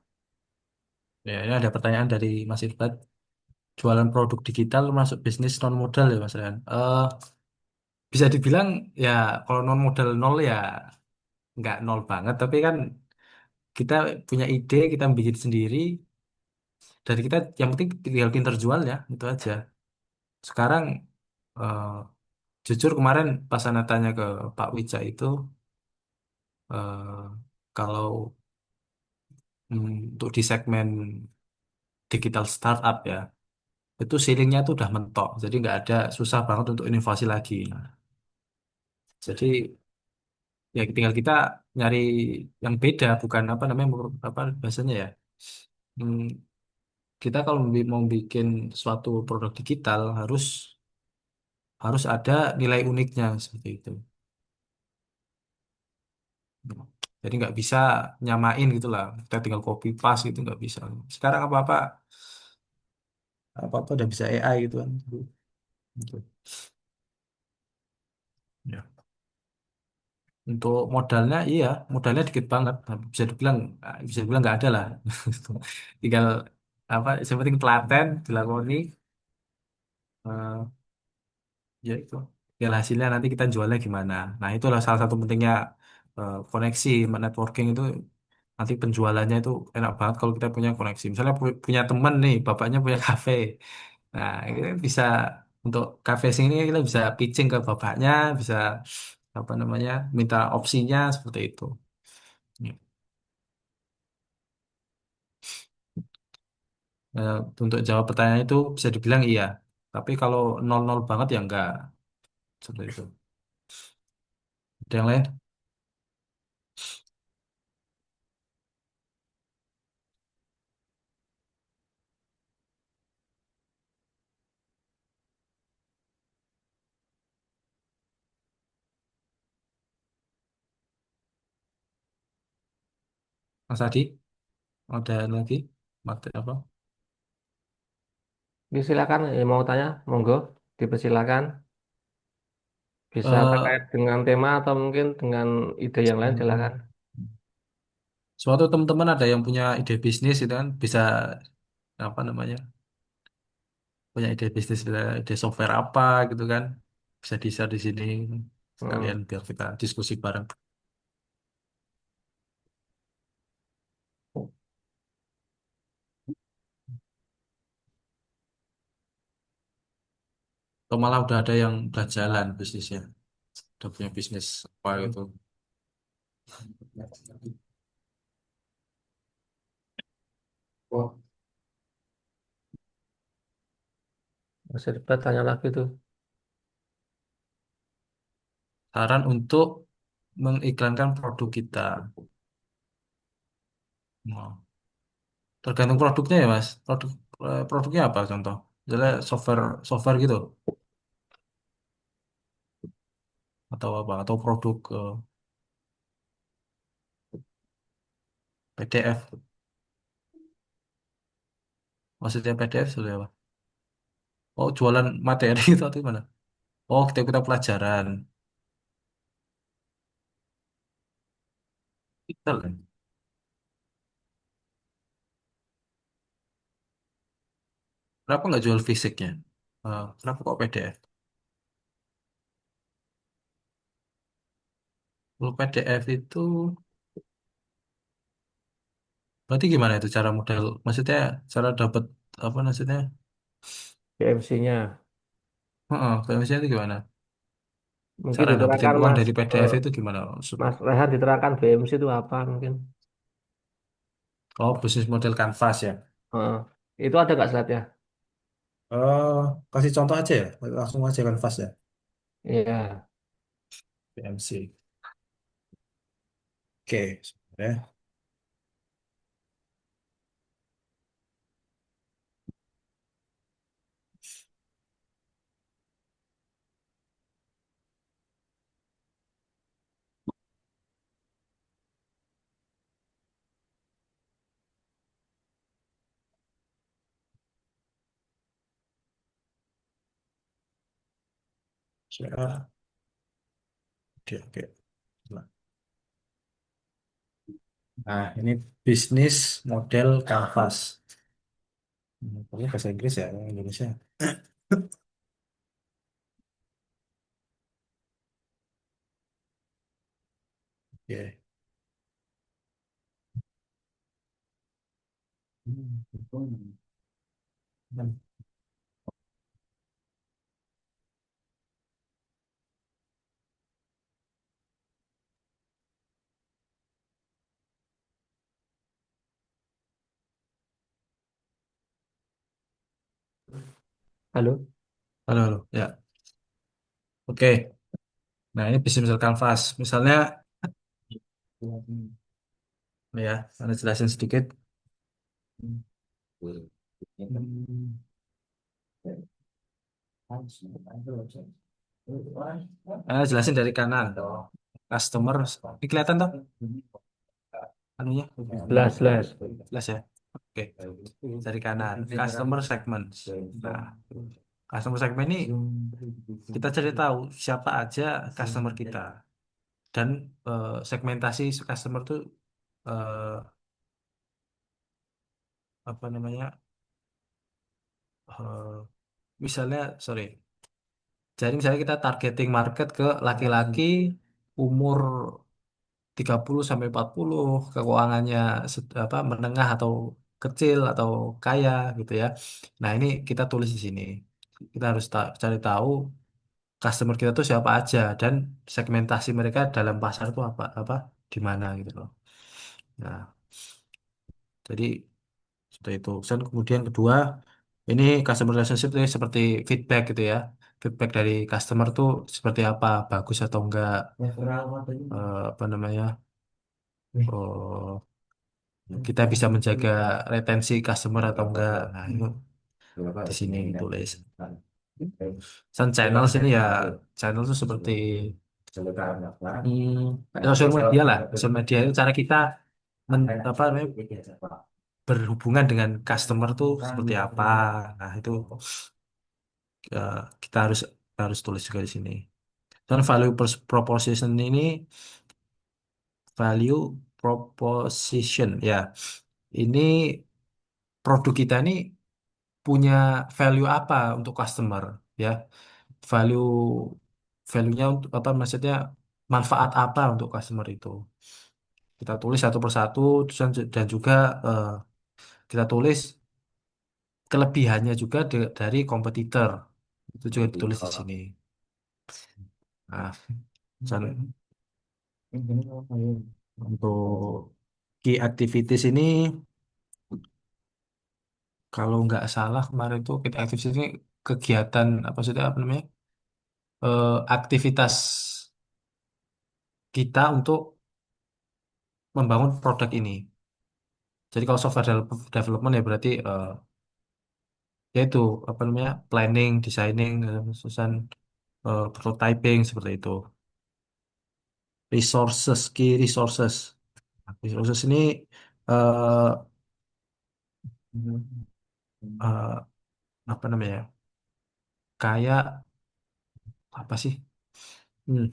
[SPEAKER 2] Ya, ini ada pertanyaan dari Mas Irfan. jualan produk digital masuk bisnis non modal ya Mas Rian. Bisa dibilang ya kalau non modal nol ya nggak nol banget, tapi kan kita punya ide, kita bikin sendiri, dan kita yang penting tinggal pinter jual ya, itu aja. Sekarang eh, jujur kemarin pas Ana tanya ke Pak Wija itu, eh, kalau untuk di segmen digital startup ya, itu ceilingnya tuh udah mentok, jadi nggak ada, susah banget untuk inovasi lagi. Nah, jadi ya tinggal kita nyari yang beda, bukan apa namanya, apa bahasanya ya. Hmm, kita kalau mau bikin suatu produk digital harus harus ada nilai uniknya seperti itu. Jadi nggak bisa nyamain gitu lah. Kita tinggal copy paste gitu nggak bisa. Sekarang apa-apa udah bisa AI gitu kan. Gitu. Ya. Untuk modalnya iya, modalnya dikit banget. Nah, bisa dibilang nggak ada lah. Tinggal apa? Yang penting telaten, dilakoni, eh, ya itu. Ya hasilnya nanti kita jualnya gimana. Nah itulah salah satu pentingnya koneksi, networking itu. Nanti penjualannya itu enak banget kalau kita punya koneksi. Misalnya punya teman nih, bapaknya punya kafe. Nah, ini bisa untuk kafe sini kita bisa pitching ke bapaknya, bisa apa namanya, minta opsinya seperti itu. Ya. Untuk jawab pertanyaan itu bisa dibilang iya. Tapi kalau nol-nol banget ya enggak. Seperti itu. Ada yang lain? Mas Adi, ada lagi? Materi apa?
[SPEAKER 1] Silakan, mau tanya, monggo, dipersilakan. Bisa
[SPEAKER 2] Eh,
[SPEAKER 1] terkait dengan tema atau mungkin dengan ide yang lain, silakan.
[SPEAKER 2] mm, Suatu teman-teman ada yang punya ide bisnis itu kan bisa apa namanya, punya ide bisnis, ide software apa gitu kan, bisa di share di sini sekalian
[SPEAKER 1] Hmm.
[SPEAKER 2] biar kita diskusi bareng. Atau malah udah ada yang udah jalan bisnisnya, udah punya bisnis apa gitu.
[SPEAKER 1] Masih dapat tanya lagi tuh.
[SPEAKER 2] Saran untuk mengiklankan produk kita. Nah, tergantung produknya ya Mas. Produknya apa contoh? Misalnya software software gitu atau apa? Atau produk PDF. Maksudnya PDF sudah apa? Oh, jualan materi itu atau gimana? Oh, kita pelajaran. Betul kan? Kenapa nggak jual fisiknya? Kenapa kok PDF? Kalau PDF itu berarti gimana itu cara model? Maksudnya cara dapat apa maksudnya?
[SPEAKER 1] BMC-nya.
[SPEAKER 2] Heeh, maksudnya itu gimana?
[SPEAKER 1] Mungkin
[SPEAKER 2] Cara dapetin
[SPEAKER 1] diterangkan
[SPEAKER 2] uang
[SPEAKER 1] Mas,
[SPEAKER 2] dari PDF itu gimana?
[SPEAKER 1] Mas Rehan diterangkan BMC itu apa mungkin.
[SPEAKER 2] Oh, bisnis model kanvas ya.
[SPEAKER 1] Heeh. Itu ada nggak slide-nya?
[SPEAKER 2] Oh, kasih contoh aja ya. Langsung aja kanvas ya.
[SPEAKER 1] Iya.
[SPEAKER 2] PMC. Oke, sebenarnya. Oke, oke. Nah, ini bisnis model kanvas. Pokoknya bahasa Inggris ya, orang Indonesia. Oke.
[SPEAKER 1] Halo.
[SPEAKER 2] Halo, halo. Ya, oke. Nah, ini bisa misal kanvas. Misalnya, ya, Anda jelasin sedikit. Hmm. Jelasin dari kanan. Customer, ini kelihatan toh? Anunya?
[SPEAKER 1] Jelas, jelas.
[SPEAKER 2] Jelas ya? Oke. Dari kanan. Customer segment. Nah, customer segment ini kita cari tahu siapa aja customer kita. Dan segmentasi customer tuh eh, apa namanya? eh, Misalnya, sorry. Jadi misalnya kita targeting market ke laki-laki umur 30 sampai 40, keuangannya apa menengah atau kecil atau kaya gitu ya. Nah, ini kita tulis di sini. Kita harus cari tahu customer kita tuh siapa aja dan segmentasi mereka dalam pasar itu apa di mana gitu loh. Nah, jadi seperti itu. Dan kemudian kedua, ini customer relationship ini seperti feedback gitu ya. Feedback dari customer tuh seperti apa, bagus atau enggak, apa namanya, oh, kita bisa menjaga retensi customer atau enggak. Nah, itu di sini tulis. Dan channel sini ya, channel itu seperti sosial media lah. Sosial media itu cara kita apa namanya, berhubungan dengan customer tuh seperti apa. Nah, itu kita harus harus tulis juga di sini. Dan value proposition ini value proposition ya. Ini produk kita ini punya value apa untuk customer ya. Value value-nya untuk apa maksudnya manfaat apa untuk customer itu. Kita tulis satu persatu dan juga eh, kita tulis kelebihannya juga dari kompetitor. Itu juga ditulis di sini. Nah, dan untuk key activities ini kalau nggak salah kemarin tuh key activities ini kegiatan apa sih apa namanya? Aktivitas kita untuk membangun produk ini. Jadi kalau software development ya berarti yaitu apa namanya planning, designing, susunan prototyping seperti itu. Resources, key resources. Resources ini eh, eh, apa namanya? Kayak apa sih? Hmm,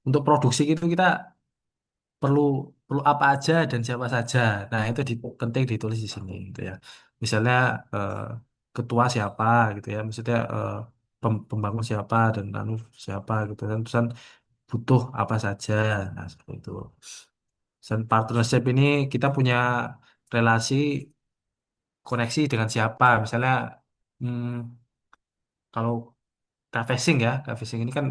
[SPEAKER 2] Untuk produksi gitu kita perlu perlu apa aja dan siapa saja. Nah, itu penting ditulis di sini gitu ya. Misalnya eh, ketua siapa gitu ya. Maksudnya pembangun siapa dan anu siapa gitu kan. Terus butuh apa saja. Nah, seperti itu. Dan partnership ini kita punya relasi koneksi dengan siapa. Misalnya hmm, kalau Cafesing ya, Cafesing ini kan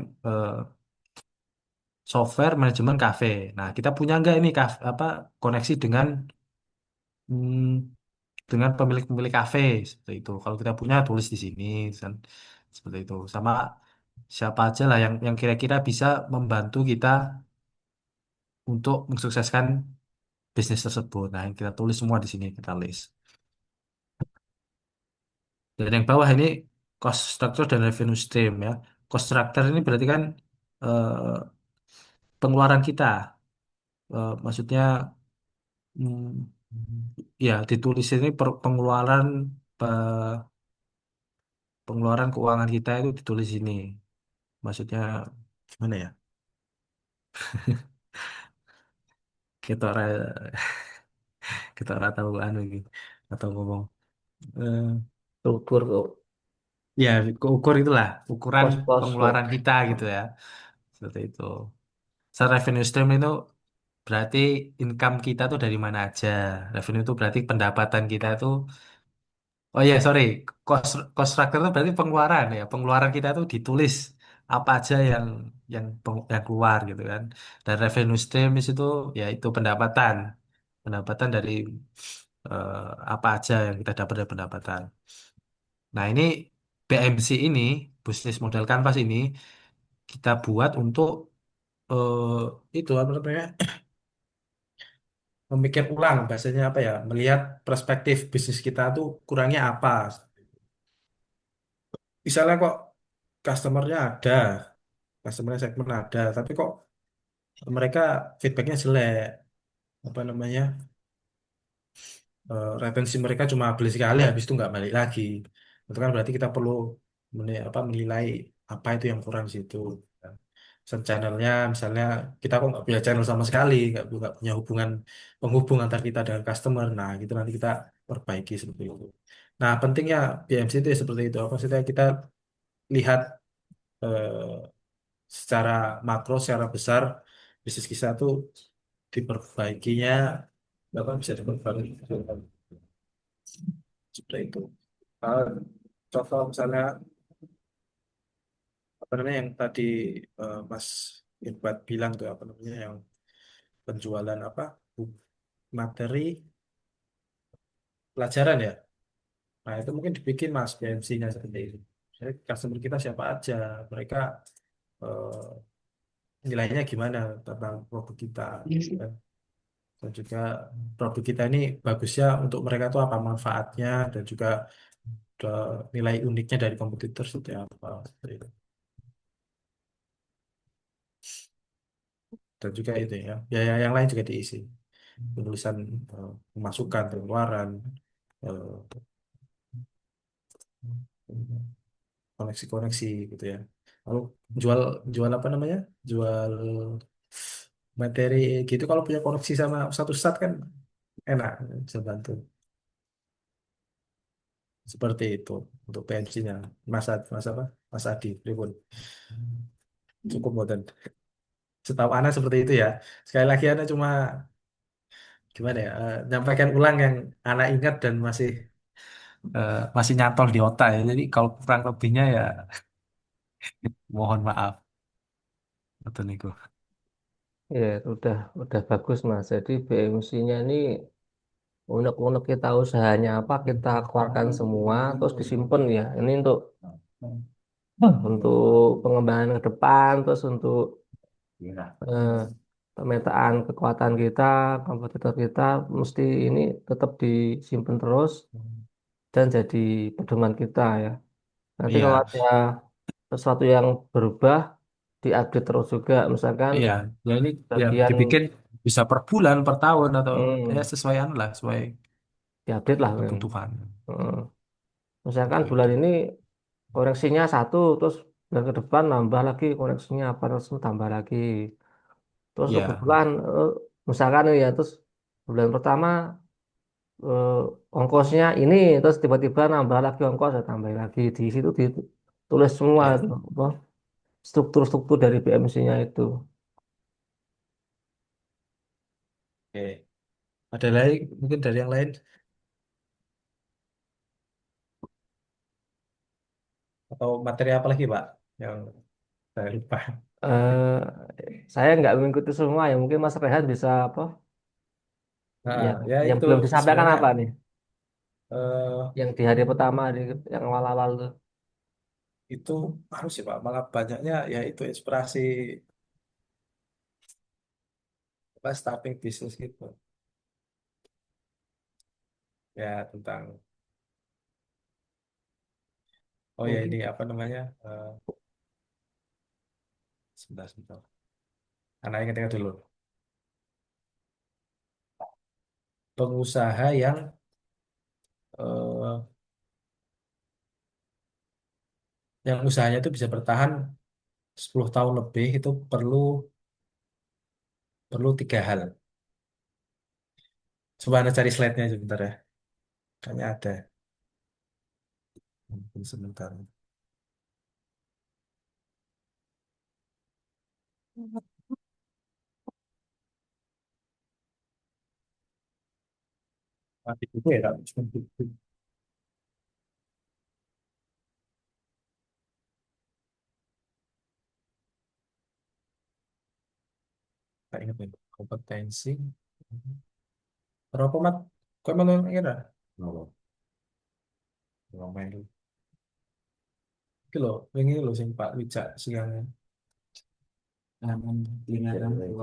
[SPEAKER 2] software manajemen cafe. Nah, kita punya nggak ini apa koneksi hmm, dengan pemilik-pemilik kafe seperti itu. Kalau kita punya tulis di sini dan seperti itu. Sama siapa aja lah yang kira-kira bisa membantu kita untuk mensukseskan bisnis tersebut. Nah, yang kita tulis semua di sini kita list. Dan yang bawah ini cost structure dan revenue stream ya. Cost structure ini berarti kan eh, pengeluaran kita. Maksudnya ya ditulis ini pengeluaran pengeluaran keuangan kita itu ditulis ini. Maksudnya gimana ya? Kita ora kita ora tahu anu gitu atau ngomong. Eh,
[SPEAKER 1] struktur
[SPEAKER 2] ya keukur itulah ukuran
[SPEAKER 1] pos-pos ya.
[SPEAKER 2] pengeluaran kita gitu ya. Seperti itu. Revenue stream itu berarti income kita tuh dari mana aja. Revenue itu berarti pendapatan kita itu. Oh iya, sorry. Cost structure itu berarti pengeluaran ya. Pengeluaran kita tuh ditulis apa aja yang keluar gitu kan. Dan revenue stream di situ ya itu pendapatan. Pendapatan dari eh, apa aja yang kita dapat dari pendapatan. Nah, ini BMC ini, bisnis model kanvas ini kita buat untuk itu apa namanya? Memikir ulang bahasanya apa ya? Melihat perspektif bisnis kita tuh kurangnya apa. Misalnya kok customernya ada, customer segmen ada, tapi kok mereka feedbacknya jelek, apa namanya, retensi mereka cuma beli sekali, habis itu nggak balik lagi. Itu kan berarti kita perlu menilai apa itu yang kurang di situ. Pesan channelnya, misalnya kita kok nggak punya channel sama sekali, nggak punya penghubung antar kita dengan customer. Nah, gitu nanti kita perbaiki seperti itu. Nah, pentingnya BMC itu ya seperti itu. Apa maksudnya kita lihat eh, secara makro, secara besar bisnis kita tuh diperbaikinya apa bisa diperbaiki seperti itu. Eh, Contoh misalnya apa namanya yang tadi Mas Irbat bilang tuh apa namanya yang penjualan apa bu- materi pelajaran ya. Nah itu mungkin dibikin Mas BMC-nya seperti itu. Jadi customer kita siapa aja, mereka eh, nilainya gimana tentang produk kita. Dan dan juga produk kita ini bagusnya untuk mereka tuh apa manfaatnya dan juga nilai uniknya dari kompetitor seperti apa seperti itu. Dan juga itu ya biaya yang lain juga diisi penulisan pemasukan pengeluaran eh, koneksi-koneksi gitu ya lalu jual jual apa namanya jual materi gitu kalau punya koneksi sama satu sat kan enak bisa bantu seperti itu untuk PNC-nya Mas apa Mas Adi Pripun cukup modern setahu Ana seperti itu ya sekali lagi Ana cuma gimana ya nyampaikan ulang yang Ana ingat dan masih nyantol di otak ya. Jadi kalau kurang lebihnya ya mohon maaf. Betul Nico.
[SPEAKER 1] Ya, udah bagus Mas. Jadi BMC-nya ini unek-unek kita usahanya apa kita keluarkan semua terus disimpan ya. Ini untuk pengembangan ke depan terus untuk eh, pemetaan kekuatan kita, kompetitor kita mesti ini tetap disimpan terus dan jadi pedoman kita ya. Nanti kalau
[SPEAKER 2] Iya,
[SPEAKER 1] ada sesuatu yang berubah diupdate terus juga misalkan
[SPEAKER 2] iya. Ya ini ya
[SPEAKER 1] bagian
[SPEAKER 2] dibikin bisa per bulan, per tahun atau ya
[SPEAKER 1] hmm,
[SPEAKER 2] sesuai anu lah, sesuai
[SPEAKER 1] diupdate lah kan.
[SPEAKER 2] kebutuhan.
[SPEAKER 1] Hmm. Misalkan
[SPEAKER 2] Seperti
[SPEAKER 1] bulan
[SPEAKER 2] itu.
[SPEAKER 1] ini koreksinya satu, terus bulan ke depan nambah lagi koreksinya apa terus tambah lagi. Terus
[SPEAKER 2] Ya,
[SPEAKER 1] kebetulan misalkan ya terus bulan pertama eh, ongkosnya ini, terus tiba-tiba nambah lagi ongkos, ya tambah lagi di situ ditulis semua
[SPEAKER 2] ya.
[SPEAKER 1] itu apa struktur-struktur dari BMC-nya itu.
[SPEAKER 2] Oke. Ada lagi mungkin dari yang lain atau materi apa lagi, Pak? Yang saya lupa.
[SPEAKER 1] Eh, saya nggak mengikuti semua ya, mungkin Mas Rehan bisa apa?
[SPEAKER 2] Nah,
[SPEAKER 1] Yang
[SPEAKER 2] ya
[SPEAKER 1] yang
[SPEAKER 2] itu
[SPEAKER 1] belum disampaikan
[SPEAKER 2] sebenarnya
[SPEAKER 1] apa nih?
[SPEAKER 2] eh,
[SPEAKER 1] Yang di hari pertama yang awal-awal tuh.
[SPEAKER 2] itu harus sih Pak. Malah banyaknya ya itu inspirasi apa starting bisnis gitu. Ya tentang oh ya ini
[SPEAKER 1] Mungkin
[SPEAKER 2] apa namanya? Sebentar, sebentar. Anak ingat-ingat dulu. Pengusaha eh, yang usahanya itu bisa bertahan 10 tahun lebih itu perlu perlu tiga hal. Coba Anda cari slide-nya sebentar ya. Kayaknya ada. Mungkin sebentar. Mati itu ya, tak? Tak ingat nih. Kompetensi. Berapa mat? Kau emang kira? Oh, ngomel. Iki lho, wingi lho sing Pak Wicak siang. Aman, lingkaran lagi.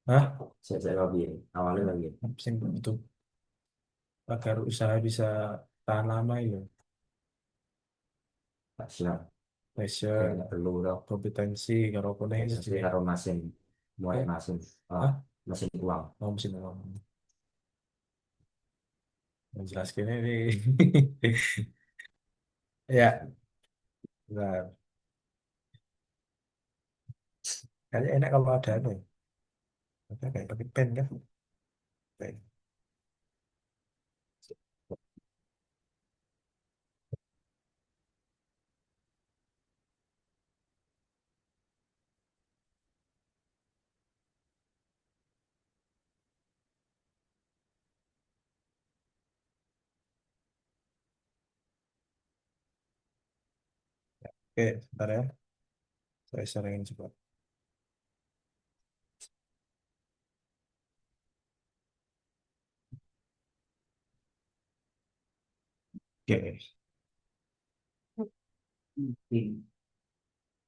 [SPEAKER 2] Hah? Saya lagi, awalnya lagi. Sing itu agar usaha bisa tahan lama itu. Siap. Passion, perlu dong. Kompetensi, karo apa nih? Kompetensi karo mesin, mulai mesin, Hah? Mesin uang. Oh, mesin uang. Yang jelas gini nih. Ya, benar. Kayaknya enak kalau ada nih. Ada kayak pakai pen kan? Oke, oke, bentar ya. Saya sharingin coba. Oke.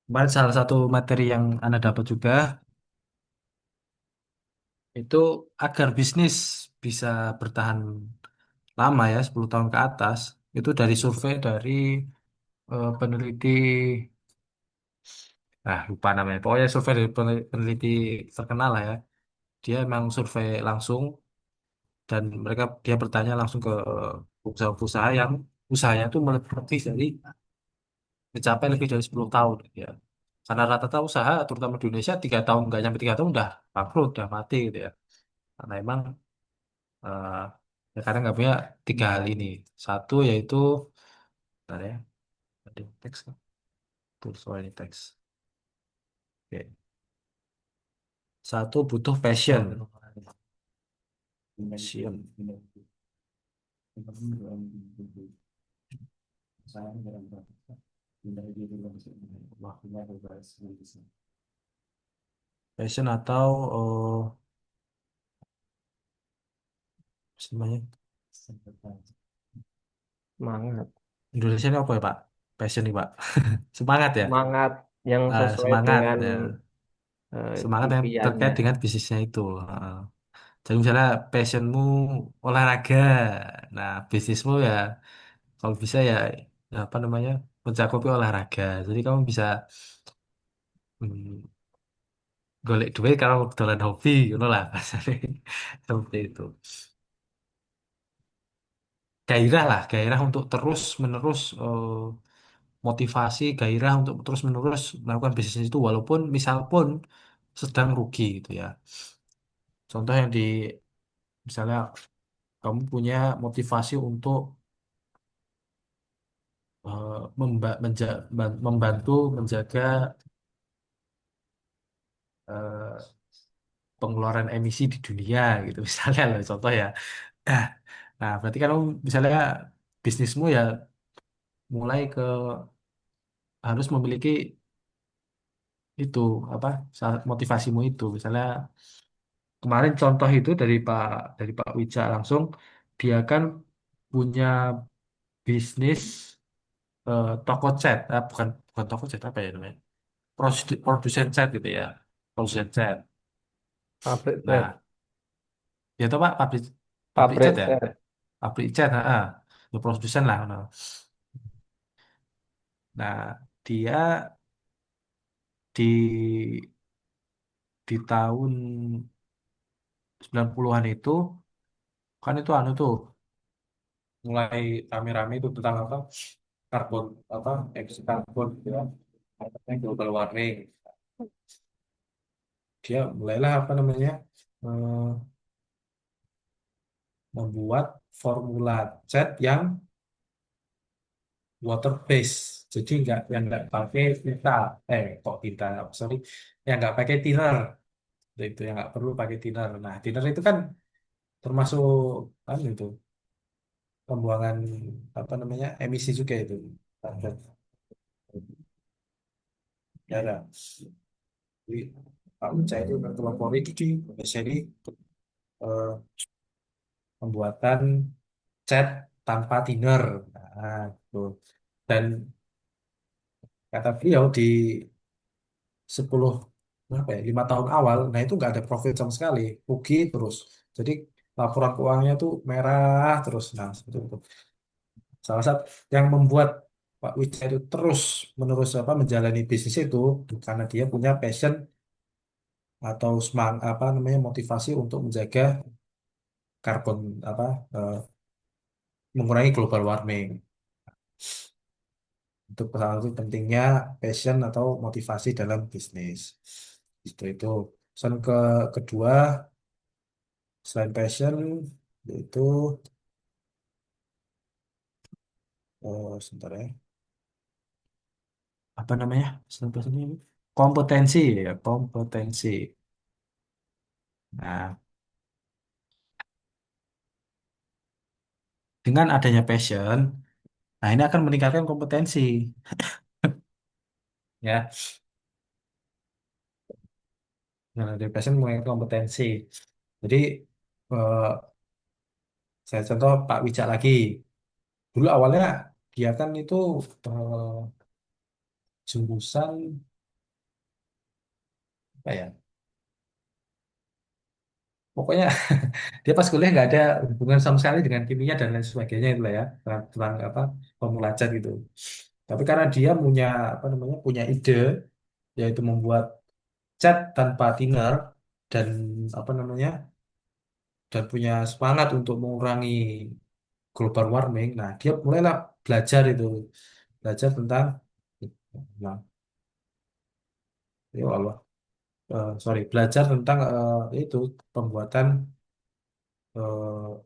[SPEAKER 2] Kemarin salah satu materi yang Anda dapat juga itu agar bisnis bisa bertahan lama ya 10 tahun ke atas itu dari survei dari peneliti lupa namanya pokoknya survei dari peneliti terkenal lah ya dia emang survei langsung dan dia bertanya langsung ke usaha-usaha yang usahanya itu lebih dari mencapai lebih dari 10 tahun ya karena rata-rata usaha terutama di Indonesia 3 tahun nggak nyampe 3 tahun udah bangkrut udah mati gitu ya karena emang eh ya karena nggak punya tiga hal ini satu yaitu bentar ya ada teks kan tuh soal ini teks. Oke. Satu butuh passion. Passion. Passion atau apa sih namanya
[SPEAKER 1] Semangat.
[SPEAKER 2] Indonesia ini apa ya Pak? Passion nih Pak. Semangat ya.
[SPEAKER 1] Semangat yang sesuai
[SPEAKER 2] Semangat
[SPEAKER 1] dengan
[SPEAKER 2] ya. Semangat yang terkait
[SPEAKER 1] impiannya.
[SPEAKER 2] dengan bisnisnya itu. Jadi misalnya passionmu olahraga, nah bisnismu ya kalau bisa ya, ya apa namanya mencakupi olahraga. Jadi kamu bisa hmm, golek duit kalau dolan hobi, gitu lah bahasanya. Seperti itu. Gairah lah, gairah untuk terus menerus motivasi, gairah untuk terus menerus melakukan bisnis itu walaupun misal pun sedang rugi gitu ya. Contoh yang di misalnya kamu punya motivasi untuk membantu menjaga eh, pengeluaran emisi di dunia gitu misalnya loh contoh ya. Nah, nah berarti kalau misalnya bisnismu ya mulai ke harus memiliki itu apa motivasimu itu misalnya kemarin contoh itu dari Pak Wija langsung dia kan punya bisnis toko cat bukan bukan toko cat apa ya namanya produsen cat gitu ya produsen cat.
[SPEAKER 1] Pabrik cat.
[SPEAKER 2] Nah, ya toh Pak, pabrik pabrik cat
[SPEAKER 1] Pabrik
[SPEAKER 2] ya,
[SPEAKER 1] cat.
[SPEAKER 2] pabrik cat, ya produsen lah. No. Nah, dia di tahun 90-an itu kan itu anu tuh mulai rame-rame itu tentang apa karbon apa emisi karbon gitu ya, katanya global warming. Dia mulailah apa namanya eh, membuat formula cat yang water base. Jadi nggak yang nggak pakai tinta, kok tinta, sorry, yang nggak pakai thinner. Itu yang nggak perlu pakai thinner. Nah, thinner itu kan termasuk kan itu pembuangan apa namanya emisi juga itu. Ya, ada. Jadi Pak Uca itu terpelopori itu di Indonesia ini eh, pembuatan cat tanpa thinner. Nah, itu. Dan kata beliau di 10 berapa ya 5 tahun awal, nah itu nggak ada profit sama sekali, rugi terus. Jadi laporan keuangannya tuh merah terus. Nah, seperti itu. Salah satu yang membuat Pak Wijaya itu terus menerus apa menjalani bisnis itu karena dia punya passion atau semang apa namanya motivasi untuk menjaga karbon apa eh, mengurangi global warming. Untuk salah satu pentingnya passion atau motivasi dalam bisnis. Itu. Pesan kedua selain passion yaitu sebentar ya. Apa namanya? Selain passion ini kompetensi ya, kompetensi. Nah, dengan adanya passion, nah ini akan meningkatkan kompetensi ya. Dengan adanya passion meningkatkan kompetensi. Jadi eh, saya contoh Pak Wijak lagi. Dulu awalnya dia kan itu jurusan apa ya? Pokoknya dia pas kuliah nggak ada hubungan sama sekali dengan kimia dan lain sebagainya itu lah ya, tentang apa formula cat gitu. Tapi karena dia punya apa namanya punya ide yaitu membuat cat tanpa thinner dan apa namanya dan punya semangat untuk mengurangi global warming. Nah, dia mulailah belajar itu, belajar tentang nah, ya Allah, sorry, belajar tentang itu pembuatan eh,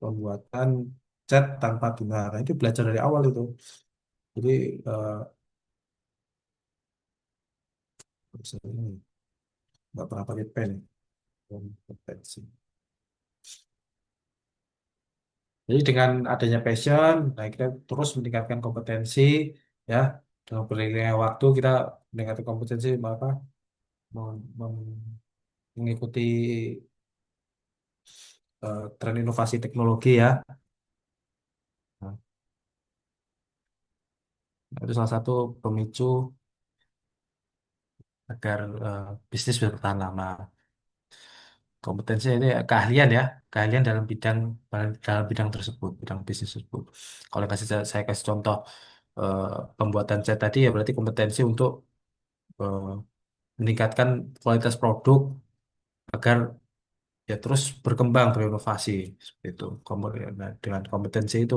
[SPEAKER 2] pembuatan cat tanpa thinner. Nah, itu belajar dari awal itu. Jadi eh, ini nggak pernah pakai pen. Kompetensi. Jadi dengan adanya passion, nah kita terus meningkatkan kompetensi, ya. Dengan beriringnya waktu kita meningkatkan kompetensi, apa mengikuti tren inovasi teknologi ya. Nah, itu salah satu pemicu agar bisnis bisa bertahan lama. Kompetensi ini keahlian ya, keahlian dalam bidang tersebut, bidang bisnis tersebut. Kalau saya kasih contoh eh, pembuatan cat tadi ya berarti kompetensi untuk eh, meningkatkan kualitas produk agar ya terus berkembang berinovasi seperti itu. Nah, dengan kompetensi itu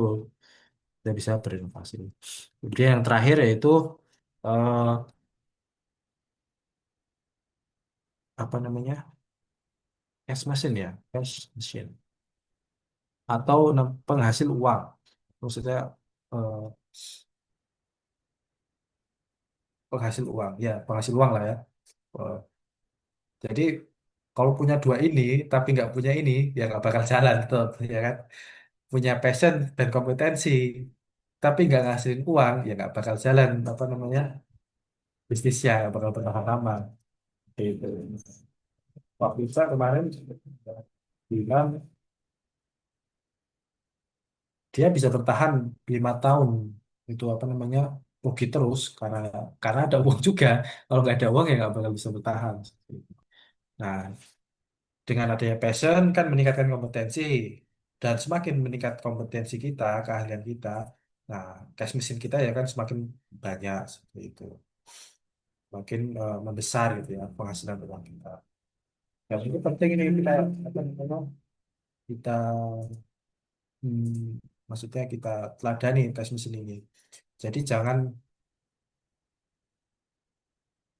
[SPEAKER 2] kita bisa berinovasi. Kemudian yang terakhir yaitu eh, apa namanya cash machine ya, cash machine atau penghasil uang. Maksudnya eh, penghasil uang, ya penghasil uang lah ya. Eh, jadi kalau punya dua ini tapi nggak punya ini ya nggak bakal jalan tuh, ya kan? Punya passion dan kompetensi tapi nggak ngasilin uang ya nggak bakal jalan apa namanya bisnisnya nggak bakal bertahan lama gitu. Pak Bisa kemarin bilang dia bisa bertahan 5 tahun itu apa namanya rugi terus karena ada uang juga. Kalau nggak ada uang ya nggak bakal bisa bertahan. Nah, dengan adanya passion kan meningkatkan kompetensi dan semakin meningkat kompetensi kita, keahlian kita, nah cash mesin kita ya kan semakin banyak seperti itu, makin membesar gitu ya penghasilan uang kita. Dan itu penting ini kita apa namanya kita maksudnya kita teladani cash mesin ini. Jadi jangan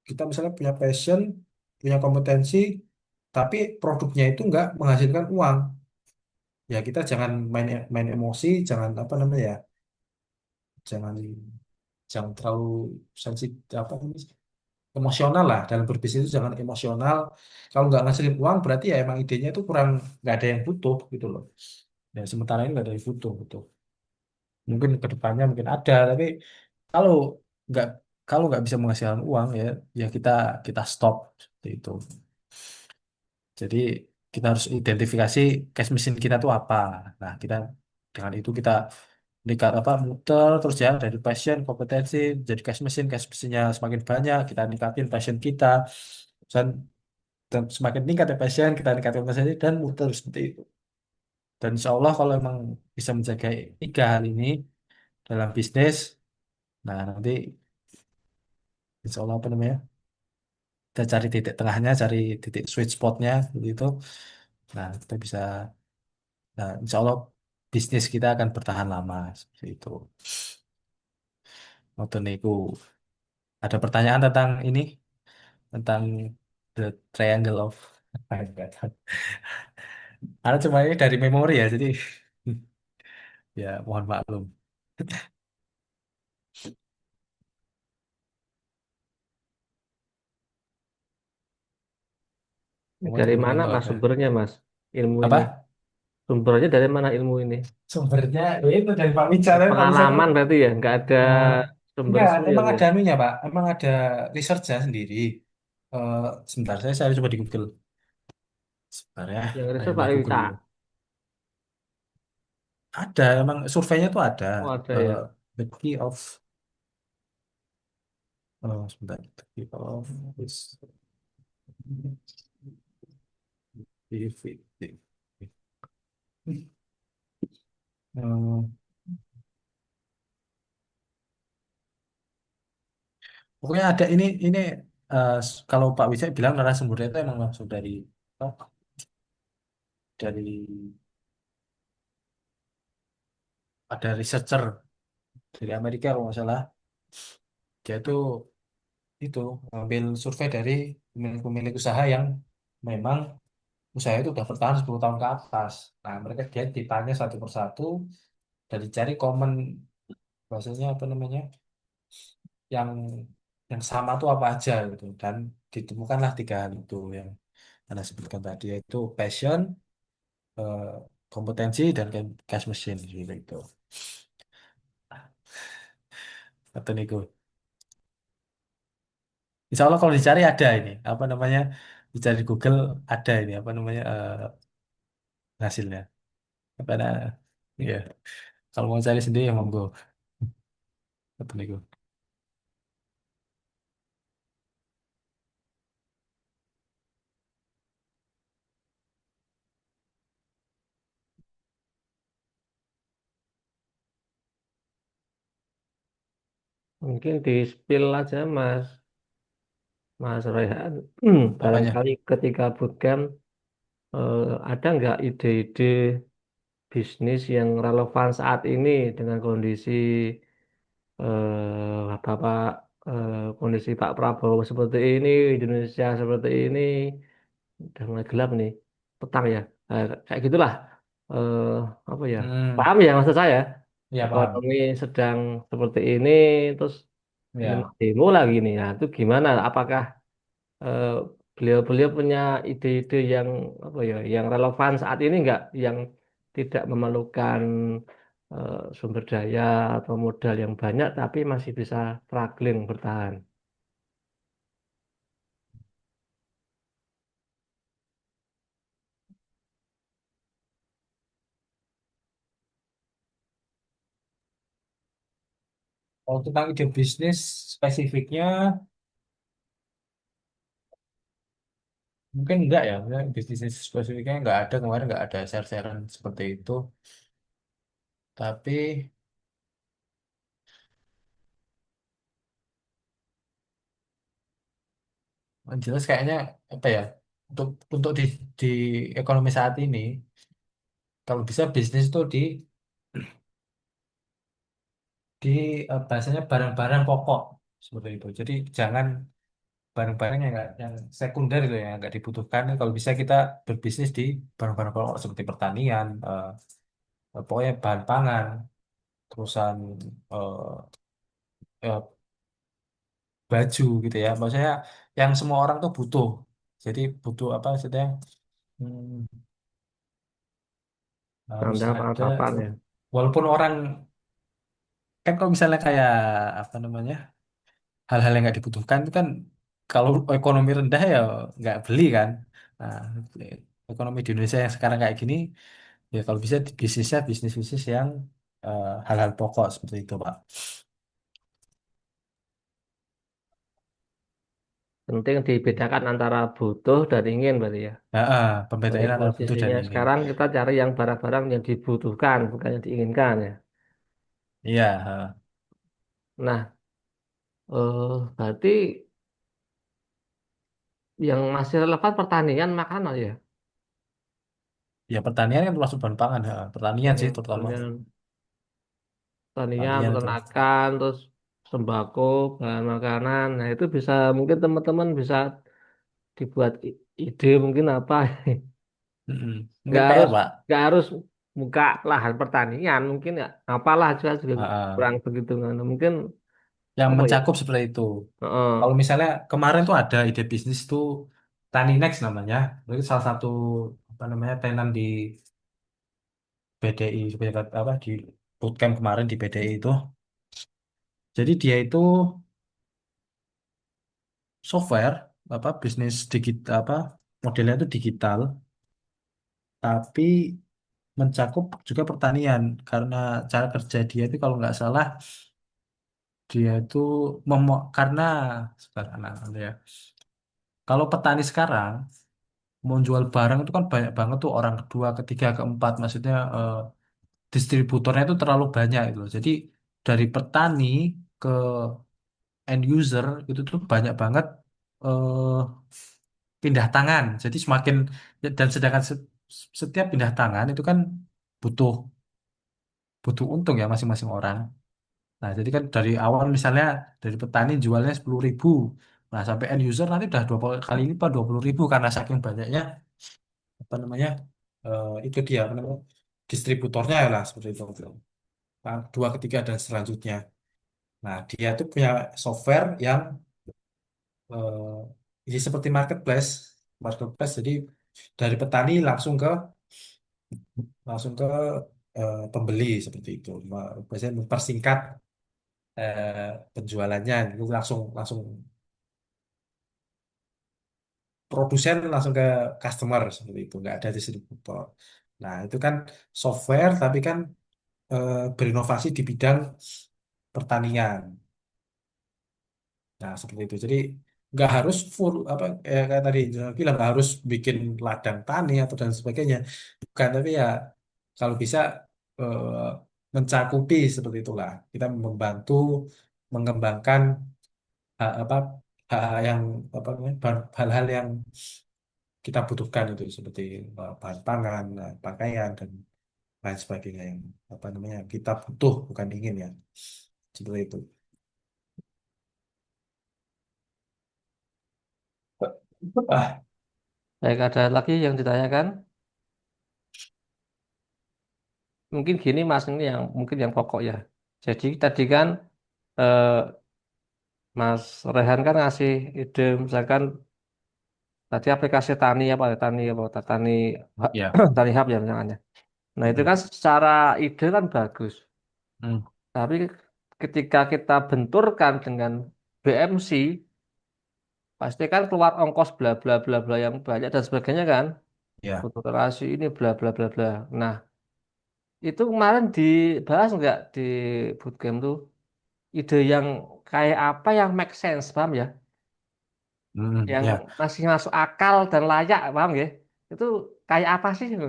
[SPEAKER 2] kita misalnya punya passion, punya kompetensi, tapi produknya itu nggak menghasilkan uang. ya kita jangan main emosi, jangan apa namanya ya, jangan jangan terlalu sensitif apa namanya, emosional lah dalam berbisnis itu, jangan emosional. Kalau nggak ngasilin uang berarti ya emang idenya itu kurang, nggak ada yang butuh gitu loh. Ya sementara ini nggak ada yang butuh gitu. Mungkin kedepannya mungkin ada, tapi kalau nggak kalau nggak bisa menghasilkan uang ya, ya kita stop seperti itu. Jadi kita harus identifikasi cash machine kita tuh apa. Nah, kita dengan itu kita dekat apa muter terus ya dari passion kompetensi jadi cash machine-nya semakin banyak kita ningkatin passion kita dan, dan semakin tingkat ya passion kita ningkatin kompetensi dan muter seperti itu. Dan insya Allah kalau emang bisa menjaga tiga hal ini dalam bisnis, nah nanti insya Allah apa namanya, kita cari titik tengahnya, cari titik sweet spotnya begitu. Nah, kita bisa, nah, insya Allah bisnis kita akan bertahan lama seperti itu. Waktu niku ada pertanyaan tentang ini, tentang the triangle of karena cuma ini dari memori ya, jadi ya mohon maklum. Kamu
[SPEAKER 1] Dari
[SPEAKER 2] juga mungkin
[SPEAKER 1] mana
[SPEAKER 2] tahu
[SPEAKER 1] Mas
[SPEAKER 2] ada
[SPEAKER 1] sumbernya Mas ilmu ini?
[SPEAKER 2] apa
[SPEAKER 1] Sumbernya dari mana ilmu ini?
[SPEAKER 2] sumbernya, ya itu dari Pak Wija, tapi Pak Wija itu
[SPEAKER 1] Pengalaman berarti ya, nggak ada
[SPEAKER 2] eh,
[SPEAKER 1] sumber
[SPEAKER 2] enggak,
[SPEAKER 1] resmi
[SPEAKER 2] emang
[SPEAKER 1] ya.
[SPEAKER 2] ada anunya Pak, emang ada researchnya sendiri. Eh, Sebentar, saya coba di Google sebentar ya,
[SPEAKER 1] Yang
[SPEAKER 2] saya
[SPEAKER 1] riset
[SPEAKER 2] coba
[SPEAKER 1] Pak
[SPEAKER 2] Google
[SPEAKER 1] Wita.
[SPEAKER 2] dulu. Ada, emang surveinya tuh ada.
[SPEAKER 1] Oh ada
[SPEAKER 2] Eh,
[SPEAKER 1] ya.
[SPEAKER 2] the key of sebentar, the key of this activity. Eh, Pokoknya ada ini kalau Pak Wijaya bilang narasumbernya itu emang langsung dari apa, dari ada researcher dari Amerika kalau nggak salah. Dia itu ngambil survei dari pemilik-pemilik usaha yang memang usaha itu udah bertahan 10 tahun ke atas. Nah, mereka dia ditanya satu persatu dan dicari komen, bahasanya apa namanya, yang sama tuh apa aja gitu, dan ditemukanlah tiga hal itu yang Anda sebutkan tadi, yaitu passion, eh, kompetensi, dan cash machine gitu itu. Atau niku. Insya Allah kalau dicari ada ini apa namanya, dicari di Google ada ini apa namanya, hasilnya. Apa ya, kalau mau cari sendiri ya monggo. Atau niku.
[SPEAKER 1] Mungkin di spill aja Mas, Mas Rehan.
[SPEAKER 2] Apanya?
[SPEAKER 1] Barangkali ketika bootcamp ada nggak ide-ide bisnis yang relevan saat ini dengan kondisi Bapak kondisi Pak Prabowo seperti ini, Indonesia seperti ini, udah mulai gelap nih, petang ya. Kayak gitulah. Eh, apa ya?
[SPEAKER 2] Hmm,
[SPEAKER 1] Paham ya maksud saya?
[SPEAKER 2] ya paham.
[SPEAKER 1] Ekonomi sedang seperti ini, terus ini mau
[SPEAKER 2] Ya.
[SPEAKER 1] demo lagi nih. Nah, itu gimana? Apakah eh, beliau-beliau punya ide-ide yang apa ya, yang relevan saat ini nggak, yang tidak memerlukan sumber daya atau modal yang banyak, tapi masih bisa struggling bertahan.
[SPEAKER 2] Kalau tentang ide bisnis spesifiknya mungkin enggak ya, mungkin bisnis spesifiknya enggak ada, kemarin enggak ada share-sharean seperti itu. Tapi yang jelas kayaknya apa ya, untuk di ekonomi saat ini, kalau bisa bisnis itu di bahasanya barang-barang pokok seperti itu. Jadi jangan barang-barang yang sekunder itu yang nggak dibutuhkan. Kalau bisa kita berbisnis di barang-barang pokok seperti pertanian, pokoknya bahan pangan, terusan eh, baju gitu ya. Maksudnya yang semua orang tuh butuh. Jadi butuh apa maksudnya? hmm, Harus
[SPEAKER 1] Sandang
[SPEAKER 2] ada.
[SPEAKER 1] perlengkapan ya.
[SPEAKER 2] Walaupun orang kan kalau misalnya kayak apa namanya hal-hal yang nggak dibutuhkan itu kan kalau ekonomi rendah ya nggak beli kan. Nah, ekonomi di Indonesia yang sekarang kayak gini ya kalau bisa bisnisnya bisnis-bisnis yang hal-hal pokok seperti itu Pak.
[SPEAKER 1] Penting dibedakan antara butuh dan ingin berarti ya.
[SPEAKER 2] Nah,
[SPEAKER 1] Dari
[SPEAKER 2] pembedaannya antara butuh dan
[SPEAKER 1] posisinya
[SPEAKER 2] ingin.
[SPEAKER 1] sekarang kita cari yang barang-barang yang dibutuhkan, bukan yang diinginkan ya.
[SPEAKER 2] Iya,
[SPEAKER 1] Nah, berarti yang masih relevan pertanian makanan ya.
[SPEAKER 2] ya pertanian kan termasuk bahan pangan. Pertanian sih terutama
[SPEAKER 1] Pertanian, pertanian,
[SPEAKER 2] pertanian itu.
[SPEAKER 1] peternakan, terus sembako, bahan makanan. Nah, itu bisa mungkin teman-teman bisa dibuat ide mungkin apa.
[SPEAKER 2] Mm-mm.
[SPEAKER 1] Nggak
[SPEAKER 2] Mungkin PR
[SPEAKER 1] harus
[SPEAKER 2] Pak.
[SPEAKER 1] nggak harus buka lahan pertanian, mungkin ya apalah juga
[SPEAKER 2] Ah,
[SPEAKER 1] kurang begitu kan. Mungkin
[SPEAKER 2] yang
[SPEAKER 1] apa ya?
[SPEAKER 2] mencakup seperti itu.
[SPEAKER 1] Heeh.
[SPEAKER 2] Kalau misalnya kemarin tuh ada ide bisnis tuh Tani Next namanya. Itu salah satu apa namanya tenan di BDI apa di bootcamp kemarin di BDI itu. Jadi dia itu software apa bisnis digital apa modelnya itu digital tapi mencakup juga pertanian karena cara kerja dia itu kalau nggak salah dia itu karena sekarang ya kalau petani sekarang mau jual barang itu kan banyak banget tuh orang kedua, ketiga, keempat. Maksudnya distributornya itu terlalu banyak itu loh. Jadi dari petani ke end user itu tuh banyak banget eh, pindah tangan. Jadi semakin dan sedangkan setiap pindah tangan itu kan butuh butuh untung ya masing-masing orang. Nah, jadi kan dari awal misalnya dari petani jualnya 10.000. Nah, sampai end user nanti udah 20 kali lipat 20.000 karena saking banyaknya apa namanya itu dia apa namanya distributornya ya lah seperti itu. Nah, dua ketiga dan selanjutnya. Nah dia tuh punya software yang ini seperti marketplace jadi dari petani langsung ke pembeli seperti itu. Biasanya mempersingkat penjualannya itu langsung langsung produsen langsung ke customer seperti itu nggak ada distributor. Nah itu kan software tapi kan berinovasi di bidang pertanian. Nah, seperti itu. Jadi nggak harus full apa kayak tadi Jonal bilang nggak harus bikin ladang tani atau dan sebagainya. Bukan, tapi ya kalau bisa eh, mencakupi seperti itulah. Kita membantu mengembangkan apa yang apa namanya hal-hal yang kita butuhkan itu seperti bahan pangan, pakaian dan lain sebagainya yang apa namanya kita butuh bukan ingin ya. Seperti itu. Ah,
[SPEAKER 1] Baik, ada lagi yang ditanyakan? Mungkin gini Mas, ini yang mungkin yang pokok ya. Jadi tadi kan eh, Mas Rehan kan ngasih ide misalkan tadi aplikasi tani apa ya, tani
[SPEAKER 2] ya.
[SPEAKER 1] tani hub ya misalnya. Nah itu
[SPEAKER 2] Mm-mm.
[SPEAKER 1] kan secara ide kan bagus.
[SPEAKER 2] Mm.
[SPEAKER 1] Tapi ketika kita benturkan dengan BMC, pasti kan keluar ongkos bla bla bla bla yang banyak dan sebagainya kan.
[SPEAKER 2] Ya.
[SPEAKER 1] Untuk relasi ini bla bla bla bla. Nah itu kemarin dibahas nggak di bootcamp tuh? Ide yang kayak apa yang make sense, paham ya? Yang
[SPEAKER 2] Ya.
[SPEAKER 1] masih masuk akal dan layak, paham ya? Itu kayak apa sih? Gitu.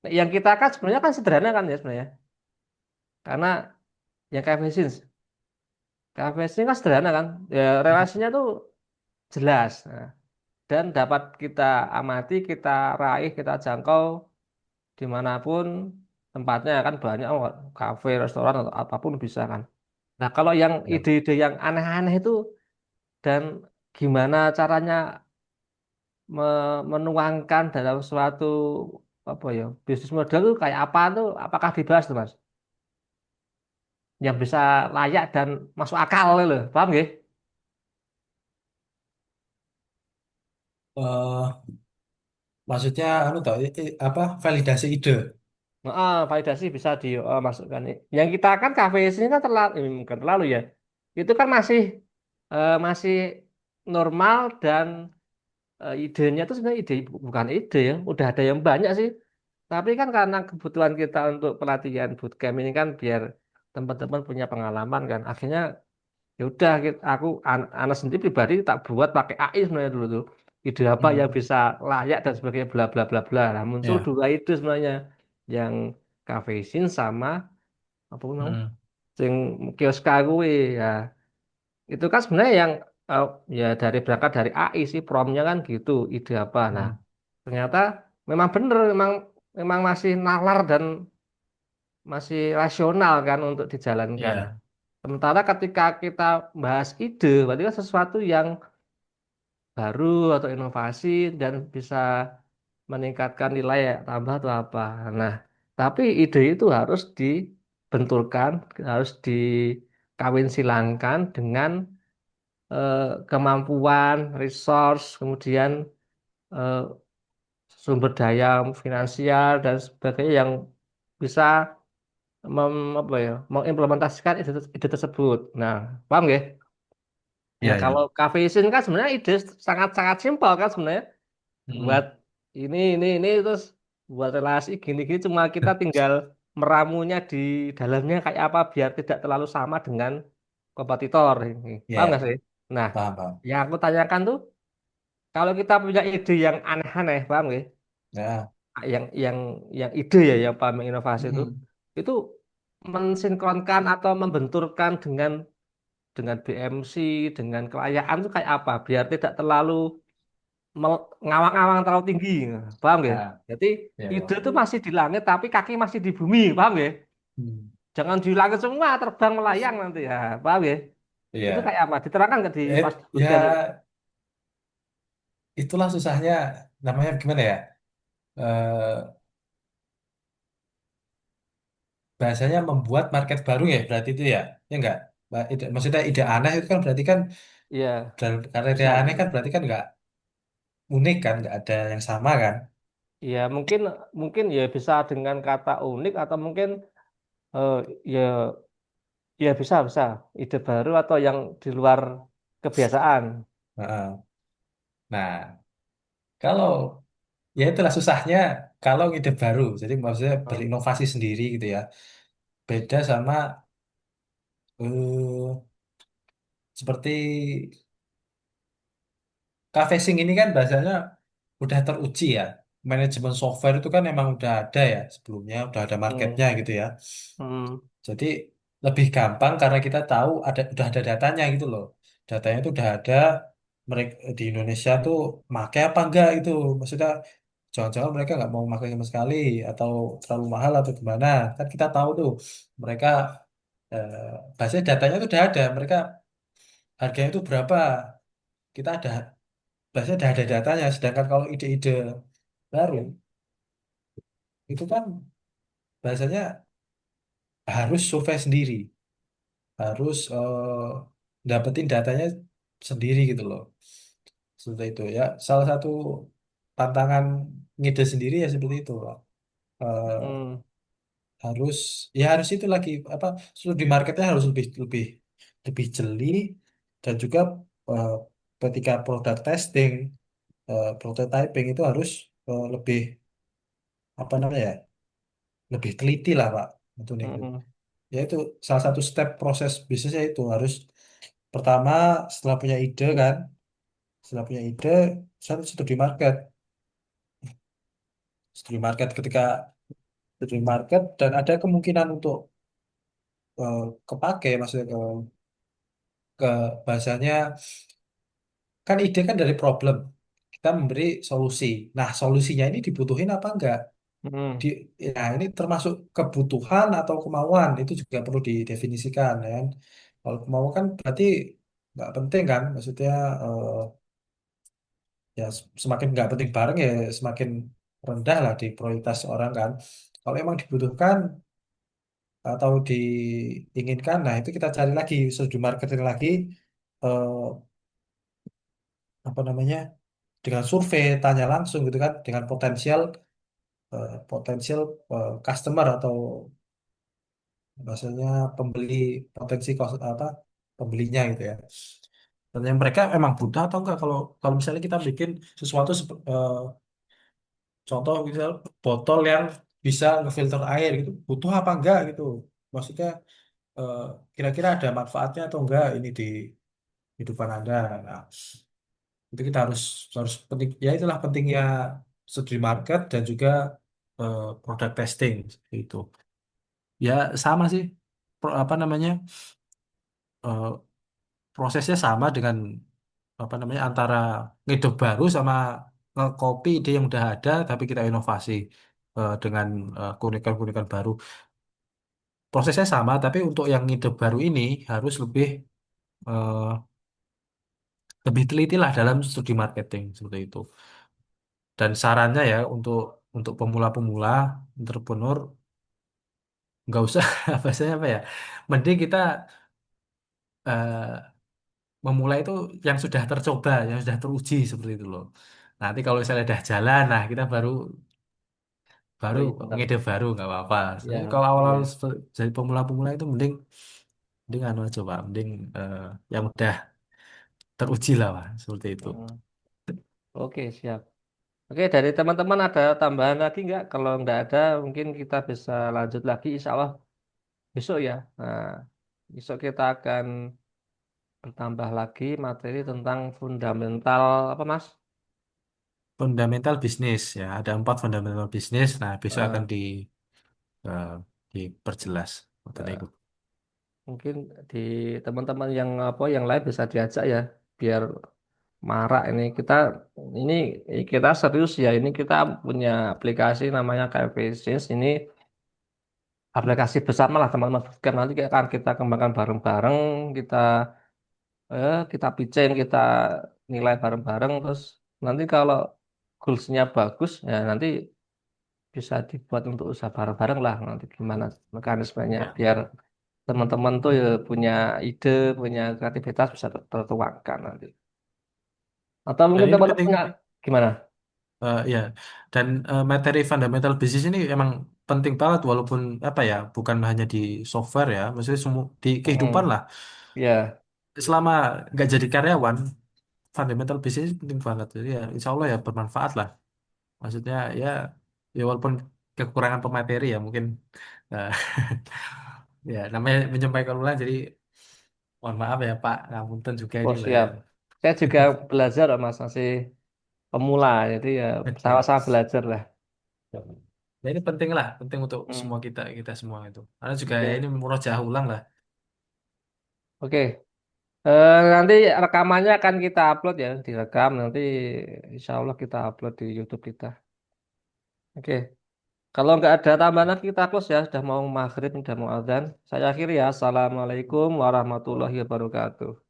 [SPEAKER 1] Nah, yang kita kan sebenarnya kan sederhana kan ya sebenarnya. Karena yang kayak bisnis, kayak bisnis kan sederhana kan. Ya relasinya tuh jelas. Nah, dan dapat kita amati, kita raih, kita jangkau dimanapun tempatnya kan banyak oh, kafe, restoran atau apapun bisa kan. Nah, kalau yang
[SPEAKER 2] Ya.
[SPEAKER 1] ide-ide yang aneh-aneh itu dan gimana caranya menuangkan dalam suatu apa ya bisnis model itu kayak apa tuh apakah dibahas tuh Mas yang bisa layak dan masuk akal loh paham gak?
[SPEAKER 2] Eh, maksudnya anu tau apa validasi ide.
[SPEAKER 1] Validasi bisa dimasukkan. Yang kita kan kafe sini kan terlalu, bukan terlalu ya. Itu kan masih normal dan idenya itu sebenarnya ide bukan ide ya. Udah ada yang banyak sih. Tapi kan karena kebutuhan kita untuk pelatihan bootcamp ini kan biar teman-teman punya pengalaman kan. Akhirnya ya udah anak sendiri pribadi tak buat pakai AI sebenarnya dulu tuh. Ide apa yang
[SPEAKER 2] Hmm,
[SPEAKER 1] bisa layak dan sebagainya bla bla bla bla. Nah, muncul
[SPEAKER 2] ya.
[SPEAKER 1] dua ide sebenarnya yang kafesin sama apa mau
[SPEAKER 2] Hmm,
[SPEAKER 1] sing kios kuwi ya itu kan sebenarnya yang eh, ya dari berangkat dari AI sih promnya kan gitu ide apa nah
[SPEAKER 2] hmm,
[SPEAKER 1] ternyata memang bener memang masih nalar dan masih rasional kan untuk dijalankan
[SPEAKER 2] ya.
[SPEAKER 1] sementara ketika kita bahas ide berarti kan sesuatu yang baru atau inovasi dan bisa meningkatkan nilai tambah atau apa. Nah, tapi ide itu harus dibenturkan, harus dikawin silangkan dengan eh, kemampuan, resource, kemudian eh, sumber daya finansial dan sebagainya yang bisa apa ya, mengimplementasikan ide tersebut. Nah, paham ya? Nah,
[SPEAKER 2] Ya,
[SPEAKER 1] kalau
[SPEAKER 2] ya.
[SPEAKER 1] cafe Vision kan sebenarnya ide sangat-sangat simpel kan sebenarnya. Buat
[SPEAKER 2] Hmm.
[SPEAKER 1] ini terus buat relasi gini-gini cuma kita tinggal meramunya di dalamnya kayak apa biar tidak terlalu sama dengan kompetitor ini. Paham nggak
[SPEAKER 2] Ya,
[SPEAKER 1] sih? Nah,
[SPEAKER 2] paham, paham.
[SPEAKER 1] yang aku tanyakan tuh kalau kita punya ide yang aneh-aneh, paham nggak?
[SPEAKER 2] Ya.
[SPEAKER 1] Yang ide ya yang paham yang inovasi
[SPEAKER 2] Hmm.
[SPEAKER 1] itu mensinkronkan atau membenturkan dengan BMC, dengan kelayaan itu kayak apa biar tidak terlalu ngawang-ngawang terlalu tinggi. Paham ya?
[SPEAKER 2] Ah,
[SPEAKER 1] Jadi
[SPEAKER 2] ya,
[SPEAKER 1] ide
[SPEAKER 2] ya.
[SPEAKER 1] itu masih di langit tapi kaki masih di bumi. Paham ya?
[SPEAKER 2] Hmm.
[SPEAKER 1] Jangan di langit semua terbang melayang nanti ya. Paham ya? Itu
[SPEAKER 2] Iya.
[SPEAKER 1] kayak apa? Diterangkan nggak di pas di
[SPEAKER 2] Ya
[SPEAKER 1] bootcamp itu?
[SPEAKER 2] itulah susahnya namanya gimana ya? Eh, bahasanya membuat market baru ya berarti itu ya. Ya enggak? Maksudnya ide aneh itu kan berarti kan
[SPEAKER 1] Iya,
[SPEAKER 2] karena ide
[SPEAKER 1] bisa
[SPEAKER 2] aneh
[SPEAKER 1] bisa.
[SPEAKER 2] kan berarti kan enggak unik kan, enggak ada yang sama kan.
[SPEAKER 1] Iya, mungkin mungkin ya bisa dengan kata unik atau mungkin eh, ya ya bisa bisa ide baru atau yang di luar kebiasaan.
[SPEAKER 2] Heeh. Nah, kalau ya itulah susahnya kalau ide baru. Jadi maksudnya
[SPEAKER 1] Hmm.
[SPEAKER 2] berinovasi sendiri gitu ya. Beda sama seperti Cafesing ini kan bahasanya udah teruji ya. Manajemen software itu kan emang udah ada ya sebelumnya, udah ada
[SPEAKER 1] Hmm.
[SPEAKER 2] marketnya gitu ya.
[SPEAKER 1] Hmm.
[SPEAKER 2] Jadi lebih gampang karena kita tahu udah ada datanya gitu loh. Datanya itu udah ada mereka di Indonesia tuh make apa enggak itu. Maksudnya jangan-jangan mereka nggak mau pakai sama sekali atau terlalu mahal atau gimana. Kan kita tahu tuh mereka eh, bahasanya datanya tuh udah ada. Mereka harganya itu berapa. Kita ada bahasanya udah ada datanya. Sedangkan kalau ide-ide baru itu kan bahasanya harus survei sendiri, harus dapetin datanya sendiri gitu loh. Seperti itu ya. Salah satu tantangan ngide sendiri ya seperti itu, Pak. Eh,
[SPEAKER 1] Hmm.
[SPEAKER 2] harus ya harus itu lagi apa di marketnya harus lebih lebih lebih jeli dan juga eh, ketika produk testing, prototyping itu harus lebih apa namanya ya, lebih teliti lah Pak untuk itu.
[SPEAKER 1] Hmm.
[SPEAKER 2] Ya itu salah satu step proses bisnisnya itu harus pertama setelah punya ide kan, setelah punya ide saya studi market, studi market ketika studi market dan ada kemungkinan untuk kepake maksudnya ke bahasanya kan ide kan dari problem kita memberi solusi. Nah solusinya ini dibutuhin apa enggak? Di,
[SPEAKER 1] Hmm.
[SPEAKER 2] ya ini termasuk kebutuhan atau kemauan itu juga perlu didefinisikan ya kan. Kalau kemauan kan berarti nggak penting kan, maksudnya ya semakin nggak penting bareng ya semakin rendah lah di prioritas orang kan. Kalau emang dibutuhkan atau diinginkan, nah itu kita cari lagi, studi marketing lagi, eh, apa namanya, dengan survei, tanya langsung gitu kan, dengan potensial customer atau bahasanya pembeli, potensi apa pembelinya gitu ya. Dan yang mereka emang butuh atau enggak, kalau kalau misalnya kita bikin sesuatu contoh misal botol yang bisa ngefilter air gitu, butuh apa enggak gitu. Maksudnya eh, kira-kira ada manfaatnya atau enggak ini di kehidupan Anda. Nah, itu kita harus harus penting ya, itulah pentingnya studi market dan juga product testing seperti itu. Ya sama sih, apa namanya, eh, prosesnya sama dengan apa namanya, antara ngide baru sama nge-copy ide yang udah ada tapi kita inovasi dengan keunikan-keunikan baru. Prosesnya sama, tapi untuk yang ngide baru ini harus eh, lebih teliti lah dalam studi marketing seperti itu. Dan sarannya ya untuk pemula-pemula, entrepreneur, nggak usah apa ya, mending kita eh, memulai itu yang sudah tercoba, yang sudah teruji seperti itu loh. Nanti kalau misalnya udah jalan, nah kita baru
[SPEAKER 1] Oh
[SPEAKER 2] baru
[SPEAKER 1] iya benar.
[SPEAKER 2] ngide baru nggak apa-apa. Tapi
[SPEAKER 1] Ya,
[SPEAKER 2] kalau awal-awal
[SPEAKER 1] iya.
[SPEAKER 2] jadi pemula-pemula itu mending mending anu aja Pak, mending yang udah teruji lah Pak, seperti itu.
[SPEAKER 1] Hmm. Oke, siap. Oke, dari teman-teman ada tambahan lagi nggak? Kalau nggak ada, mungkin kita bisa lanjut lagi, insya Allah besok ya. Nah, besok kita akan bertambah lagi materi tentang fundamental apa, Mas?
[SPEAKER 2] Fundamental bisnis ya, ada 4 fundamental bisnis. Nah, besok akan
[SPEAKER 1] Nah,
[SPEAKER 2] eh, diperjelas tentang itu.
[SPEAKER 1] nah, mungkin di teman-teman yang apa yang lain bisa diajak ya, biar marak ini kita serius ya. Ini kita punya aplikasi namanya KF Business. Ini aplikasi bersama lah teman-teman. Kan nanti akan kita kembangkan bareng-bareng. Kita kita pitching, kita nilai bareng-bareng. Terus nanti kalau goalsnya bagus, ya nanti bisa dibuat untuk usaha bareng-bareng lah. Nanti gimana mekanismenya
[SPEAKER 2] Ya.
[SPEAKER 1] biar teman-teman tuh ya punya ide, punya kreativitas bisa tertuangkan nanti. Atau
[SPEAKER 2] Dan
[SPEAKER 1] mungkin
[SPEAKER 2] ini
[SPEAKER 1] teman-teman
[SPEAKER 2] penting
[SPEAKER 1] punya gimana?
[SPEAKER 2] ya. Dan materi fundamental bisnis ini emang penting banget, walaupun apa ya, bukan hanya di software ya, maksudnya semua di kehidupan
[SPEAKER 1] Hmm,
[SPEAKER 2] lah.
[SPEAKER 1] ya,
[SPEAKER 2] Selama nggak jadi karyawan, fundamental bisnis penting banget. Jadi ya insya Allah ya bermanfaat lah. Maksudnya ya, ya walaupun kekurangan pemateri ya mungkin eh, ya namanya menyampaikan ulang, jadi mohon maaf ya Pak, ngapunten juga ini
[SPEAKER 1] oh
[SPEAKER 2] lah ya.
[SPEAKER 1] siap. Saya juga belajar Mas, masih pemula, jadi ya sama-sama belajar lah.
[SPEAKER 2] Ya ini penting lah, penting untuk
[SPEAKER 1] Hmm,
[SPEAKER 2] semua kita kita semua itu. Karena juga ya ini
[SPEAKER 1] oke,
[SPEAKER 2] murojaah ulang lah.
[SPEAKER 1] oke. Nanti rekamannya akan kita upload ya, direkam nanti insya Allah kita upload di YouTube kita. Oke, kalau nggak ada tambahan lagi kita close ya, sudah mau maghrib, sudah mau azan. Saya akhiri ya, Assalamualaikum warahmatullahi wabarakatuh.